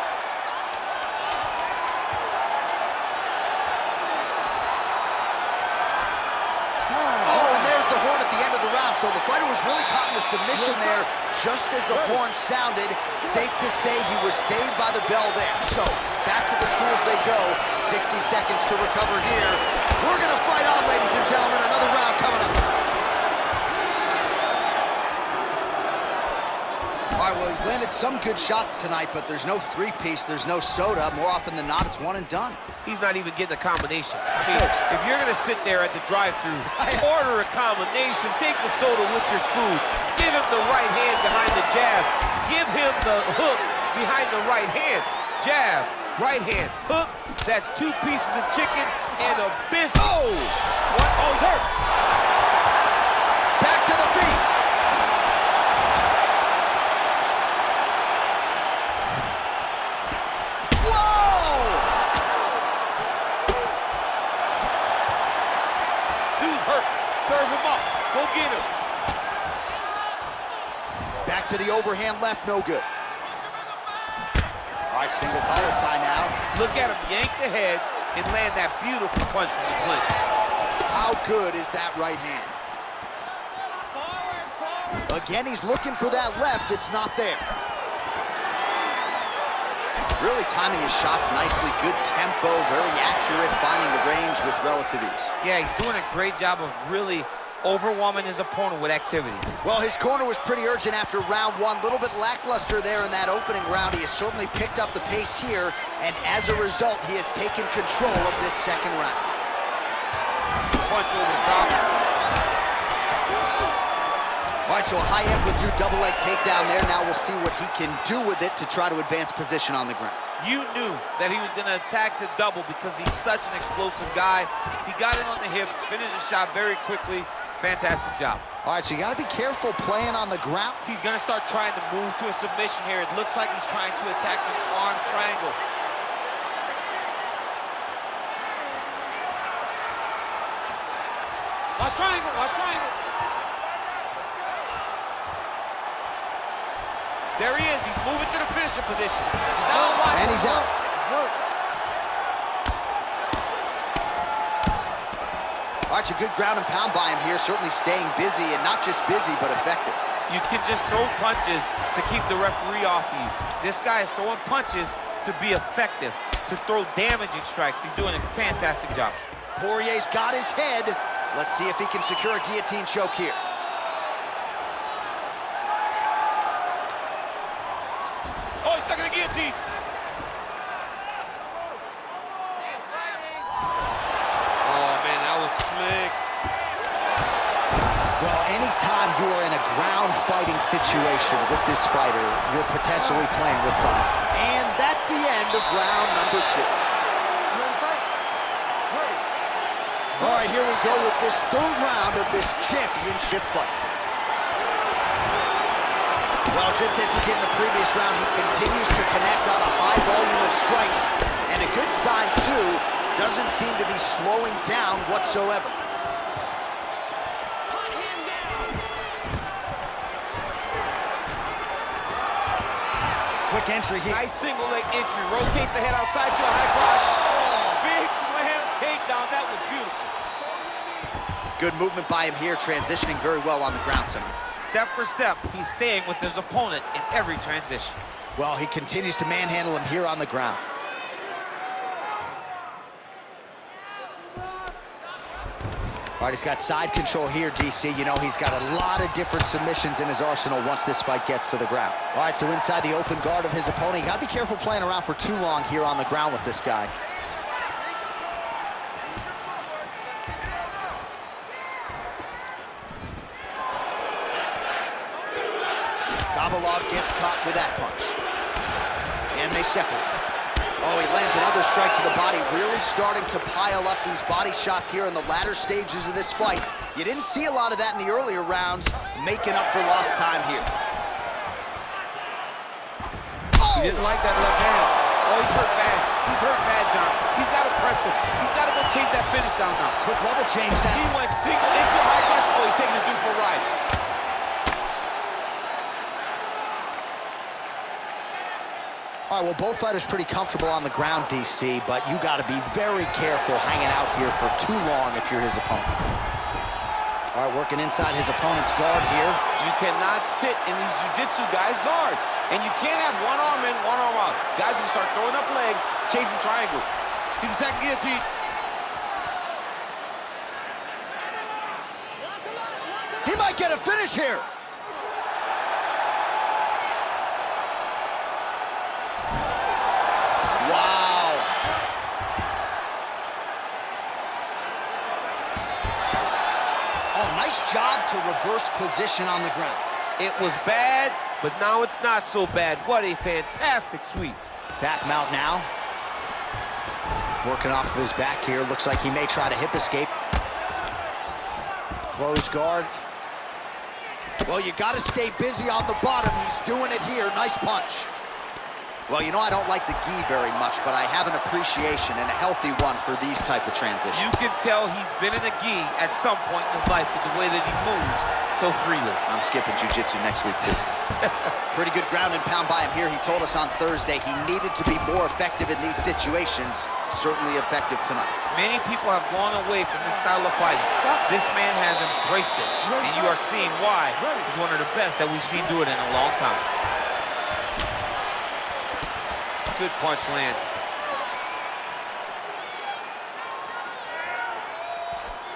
[SPEAKER 1] So the fighter was really caught in a submission there just as the horn sounded. Safe to say he was saved by the bell there. So back to the stools they go. 60 seconds to recover here. We're going to fight on, ladies and gentlemen. Another round coming up. All right, well, he's landed some good shots tonight, but there's no three-piece, there's no soda. More often than not, it's one and done.
[SPEAKER 2] He's not even getting a combination. I mean, if you're gonna sit there at the drive-thru, order a combination, take the soda with your food, give him the right hand behind the jab, give him the hook behind the right hand, jab, right hand, hook. That's 2 pieces of chicken and a biscuit.
[SPEAKER 1] Oh!
[SPEAKER 2] What? Oh, he's hurt.
[SPEAKER 1] Back to the feet.
[SPEAKER 2] Serve him up. Go get him.
[SPEAKER 1] Back to the overhand left, no good. All right, single collar tie now.
[SPEAKER 2] Look at him yank the head and land that beautiful punch from the clinch.
[SPEAKER 1] How good is that right hand? Again, he's looking for that left. It's not there. Really timing his shots nicely. Good tempo, very accurate, finding the range with relative ease.
[SPEAKER 2] Yeah, he's doing a great job of really overwhelming his opponent with activity.
[SPEAKER 1] Well, his corner was pretty urgent after round one. A little bit lackluster there in that opening round. He has certainly picked up the pace here, and as a result, he has taken control of this second round.
[SPEAKER 2] Punch over the top.
[SPEAKER 1] All right, so a high-amplitude double-leg takedown there. Now we'll see what he can do with it to try to advance position on the ground.
[SPEAKER 2] You knew that he was going to attack the double because he's such an explosive guy. He got it on the hips, finished the shot very quickly. Fantastic job.
[SPEAKER 1] All right, so you got to be careful playing on the ground.
[SPEAKER 2] He's going to start trying to move to a submission here. It looks like he's trying to attack the arm triangle. Watch triangle, watch triangle. There he is. He's moving to the finishing position. Now watch.
[SPEAKER 1] And he's out. All right, a good ground and pound by him here. Certainly staying busy, and not just busy, but effective.
[SPEAKER 2] You can just throw punches to keep the referee off of you. This guy is throwing punches to be effective, to throw damaging strikes. He's doing a fantastic job.
[SPEAKER 1] Poirier's got his head. Let's see if he can secure a guillotine choke here.
[SPEAKER 2] Oh, he's stuck in the guillotine. Oh, man, that was slick.
[SPEAKER 1] Well, anytime you are in a ground fighting situation with this fighter, you're potentially playing with fire. And that's the end of round number 2. All right, here we go with this third round of this championship fight. Well, just as he did in the previous round, he continues to connect on a high volume of strikes. And a good sign, too, doesn't seem to be slowing down whatsoever.
[SPEAKER 3] Put him down.
[SPEAKER 1] Quick entry here.
[SPEAKER 6] Nice single leg entry. Rotates the head outside to a high crotch. Big slam takedown. That was beautiful.
[SPEAKER 1] Good movement by him here, transitioning very well on the ground tonight.
[SPEAKER 6] Step for step, he's staying with his opponent in every transition.
[SPEAKER 1] Well, he continues to manhandle him here on the ground. All right, he's got side control here, DC. You know, he's got a lot of different submissions in his arsenal once this fight gets to the ground. All right, so inside the open guard of his opponent, you gotta be careful playing around for too long here on the ground with this guy. Khabilov gets caught with that punch. And they separate. Oh, he lands another strike to the body, really starting to pile up these body shots here in the latter stages of this fight. You didn't see a lot of that in the earlier rounds, making up for lost time here. Oh!
[SPEAKER 6] He didn't like that left hand. Oh, he's hurt bad. He's hurt bad, John. He's got to press him. He's got to go chase that finish down now.
[SPEAKER 1] Quick level change now.
[SPEAKER 6] He went single into high crotch. Oh, he's taking his dude for a ride.
[SPEAKER 1] All right, well, both fighters pretty comfortable on the ground, DC, but you got to be very careful hanging out here for too long if you're his opponent. All right, working inside his opponent's guard here.
[SPEAKER 6] You cannot sit in these jiu-jitsu guys' guard. And you can't have one arm in, one arm out. Guys can start throwing up legs, chasing triangles. He's attacking guillotine.
[SPEAKER 1] He might get a finish here. Wow. Oh, nice job to reverse position on the ground.
[SPEAKER 6] It was bad, but now it's not so bad. What a fantastic sweep.
[SPEAKER 1] Back mount now. Working off of his back here. Looks like he may try to hip escape. Close guard. Well, you got to stay busy on the bottom. He's doing it here. Nice punch. Well, you know, I don't like the gi very much, but I have an appreciation and a healthy one for these type of transitions.
[SPEAKER 6] You can tell he's been in a gi at some point in his life with the way that he moves so freely.
[SPEAKER 1] I'm skipping jiu-jitsu next week, too. Pretty good ground and pound by him here. He told us on Thursday he needed to be more effective in these situations. Certainly effective tonight.
[SPEAKER 6] Many people have gone away from this style of fighting. This man has embraced it, and you are seeing why he's one of the best that we've seen do it in a long time. Good punch lands.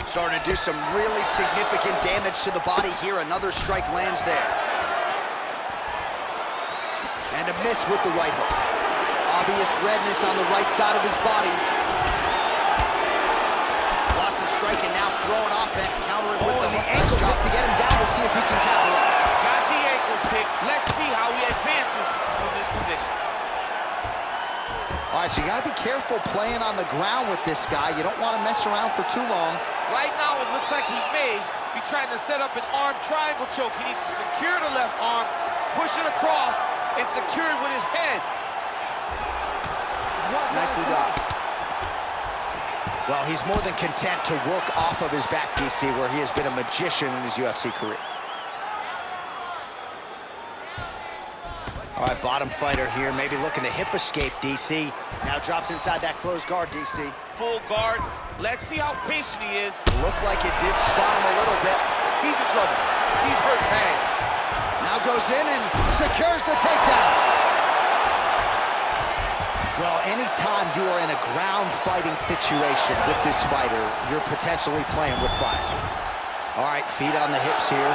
[SPEAKER 1] Starting to do some really significant damage to the body here. Another strike lands there. And a miss with the right hook. Obvious redness on the right side of his body. Lots of striking now, throwing offense, countering with the ankle job to get him down. We'll see if he can capitalize.
[SPEAKER 6] Got the ankle pick. Let's see how he advances from this position.
[SPEAKER 1] All right, so you got to be careful playing on the ground with this guy. You don't want to mess around for too long.
[SPEAKER 6] Right now, it looks like he may be trying to set up an arm triangle choke. He needs to secure the left arm, push it across, and secure it with his head.
[SPEAKER 1] Nicely done. Well, he's more than content to work off of his back, DC, where he has been a magician in his UFC career. All right, bottom fighter here, maybe looking to hip escape, DC. Now drops inside that closed guard, DC.
[SPEAKER 6] Full guard. Let's see how patient he is.
[SPEAKER 1] Looked like it did stun him a little bit.
[SPEAKER 6] He's in trouble. He's hurt bad.
[SPEAKER 1] Now goes in and secures the takedown. Well, anytime you are in a ground fighting situation with this fighter, you're potentially playing with fire. All right, feet on the hips here.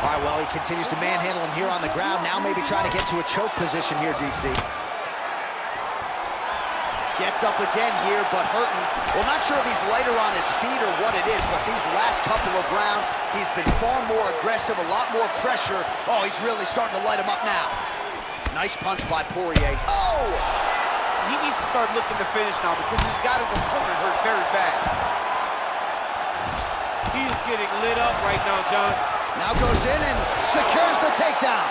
[SPEAKER 1] All right, well, he continues to manhandle him here on the ground. Now maybe trying to get to a choke position here, DC. Gets up again here, but hurting. Well, not sure if he's lighter on his feet or what it is, but these last couple of rounds, he's been far more aggressive, a lot more pressure. Oh, he's really starting to light him up now. Nice punch by Poirier. Oh!
[SPEAKER 6] he needs to start looking to finish now because he's got his opponent hurt very bad. He is getting lit up right now, John.
[SPEAKER 1] Now goes in and secures the takedown.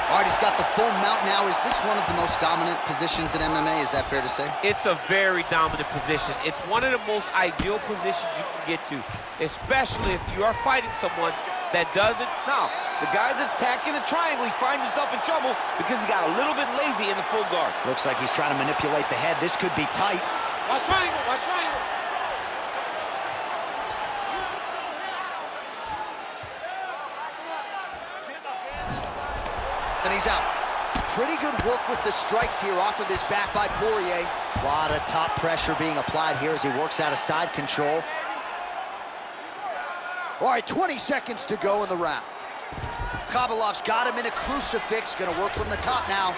[SPEAKER 1] All right, he's got the full mount now. Is this one of the most dominant positions in MMA? Is that fair to say?
[SPEAKER 2] It's a very dominant position. It's one of the most ideal positions you can get to, especially if you are fighting someone that doesn't.
[SPEAKER 7] Now, the guy's attacking the triangle. He finds himself in trouble because he got a little bit lazy in the full guard.
[SPEAKER 1] Looks like he's trying to manipulate the head. This could be tight.
[SPEAKER 2] Watch triangle, watch triangle.
[SPEAKER 1] And he's out. Pretty good work with the strikes here off of his back by Poirier. A lot of top pressure being applied here as he works out of side control. All right, 20 seconds to go in the round. Khabilov's got him in a crucifix. Gonna work from the top now.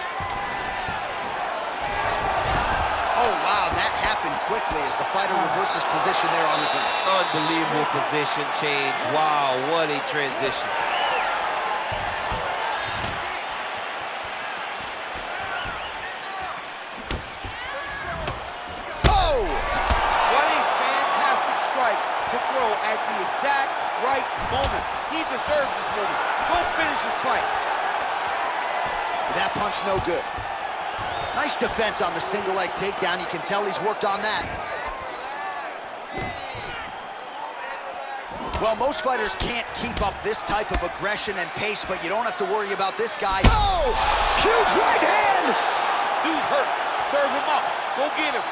[SPEAKER 1] Oh, wow, that happened quickly as the fighter reverses position there on the ground.
[SPEAKER 2] Unbelievable position change. Wow, what a transition. At the exact right moment. He deserves this moment. Go finish this fight.
[SPEAKER 1] That punch no good. Nice defense on the single leg takedown. You can tell he's worked on that. Well, most fighters can't keep up this type of aggression and pace, but you don't have to worry about this guy. Oh! Huge right hand!
[SPEAKER 2] Dude's hurt. Serve him up. Go get him.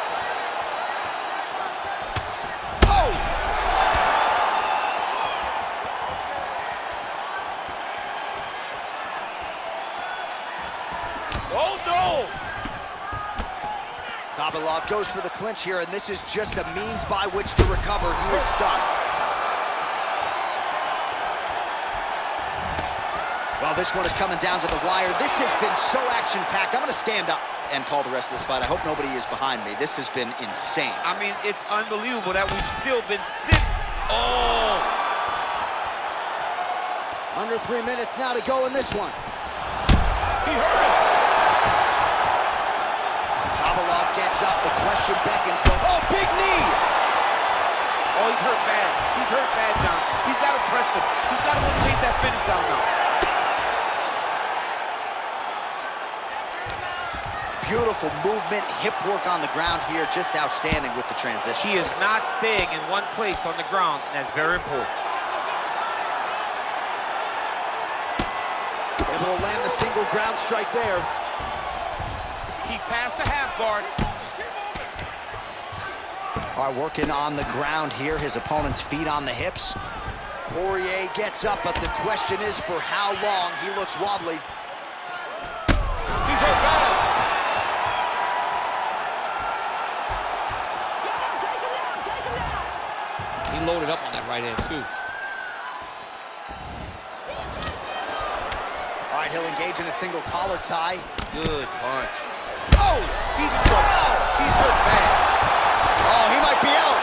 [SPEAKER 2] Oh, no!
[SPEAKER 1] Khabilov goes for the clinch here, and this is just a means by which to recover. He is stunned. Well, this one is coming down to the wire. This has been so action-packed. I'm going to stand up and call the rest of this fight. I hope nobody is behind me. This has been insane.
[SPEAKER 2] I mean, it's unbelievable that we've still been sitting. Oh!
[SPEAKER 1] Under 3 minutes now to go in this one.
[SPEAKER 2] He hurt him.
[SPEAKER 1] Khabilov gets up. The question beckons. Oh, big knee!
[SPEAKER 2] Oh, he's hurt bad. He's hurt bad, John. He's got to press him. He's got to go chase that finish down now.
[SPEAKER 1] Beautiful movement, hip work on the ground here. Just outstanding with the transition.
[SPEAKER 2] He is not staying in one place on the ground, and that's very important.
[SPEAKER 1] Able to land the single ground strike there.
[SPEAKER 2] He passed the half guard.
[SPEAKER 1] All right, working on the ground here. His opponent's feet on the hips. Poirier gets up, but the question is for how long. He looks wobbly.
[SPEAKER 2] He's hurt bad. He loaded up on that right hand, too.
[SPEAKER 1] All right, he'll engage in a single collar tie.
[SPEAKER 2] Good punch.
[SPEAKER 1] Oh!
[SPEAKER 2] He's in trouble. He's hurt bad.
[SPEAKER 1] Oh, he might be out.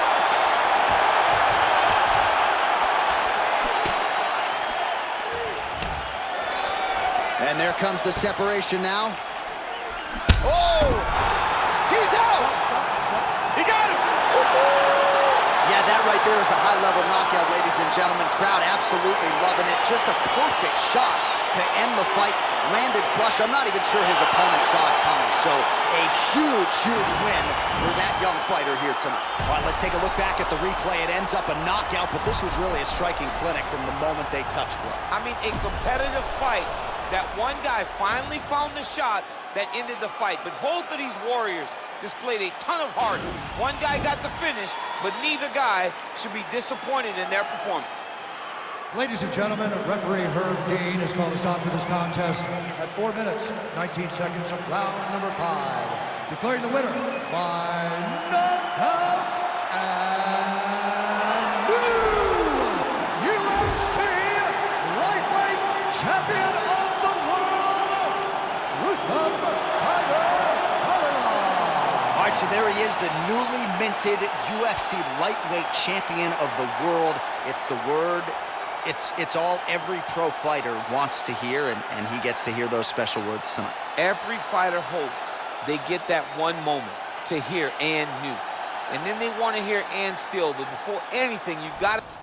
[SPEAKER 1] And there comes the separation now. Oh! He's out!
[SPEAKER 2] He got him!
[SPEAKER 1] Yeah, that right there is a high-level knockout, ladies and gentlemen. Crowd absolutely loving it. Just a perfect shot to end the fight. Landed flush. I'm not even sure his opponent saw it coming. So a huge, huge win for that young fighter here tonight. All right, let's take a look back at the replay. It ends up a knockout, but this was really a striking clinic from the moment they touched glove.
[SPEAKER 6] I mean, a competitive fight that one guy finally found the shot that ended the fight. But both of these warriors displayed a ton of heart. One guy got the finish, but neither guy should be disappointed in their performance.
[SPEAKER 4] Ladies and gentlemen, referee Herb Dean has called us out for this contest at 4 minutes, 19 seconds of round number 5. Declaring the winner by knockout and new UFC lightweight champion of the world, Rustam Khabilov.
[SPEAKER 1] All right, so there he is, the newly minted UFC lightweight champion of the world. It's the word. It's all every pro fighter wants to hear, and he gets to hear those special words tonight.
[SPEAKER 6] Every fighter hopes they get that one moment to hear and new. And then they want to hear and still, but before anything, you got to...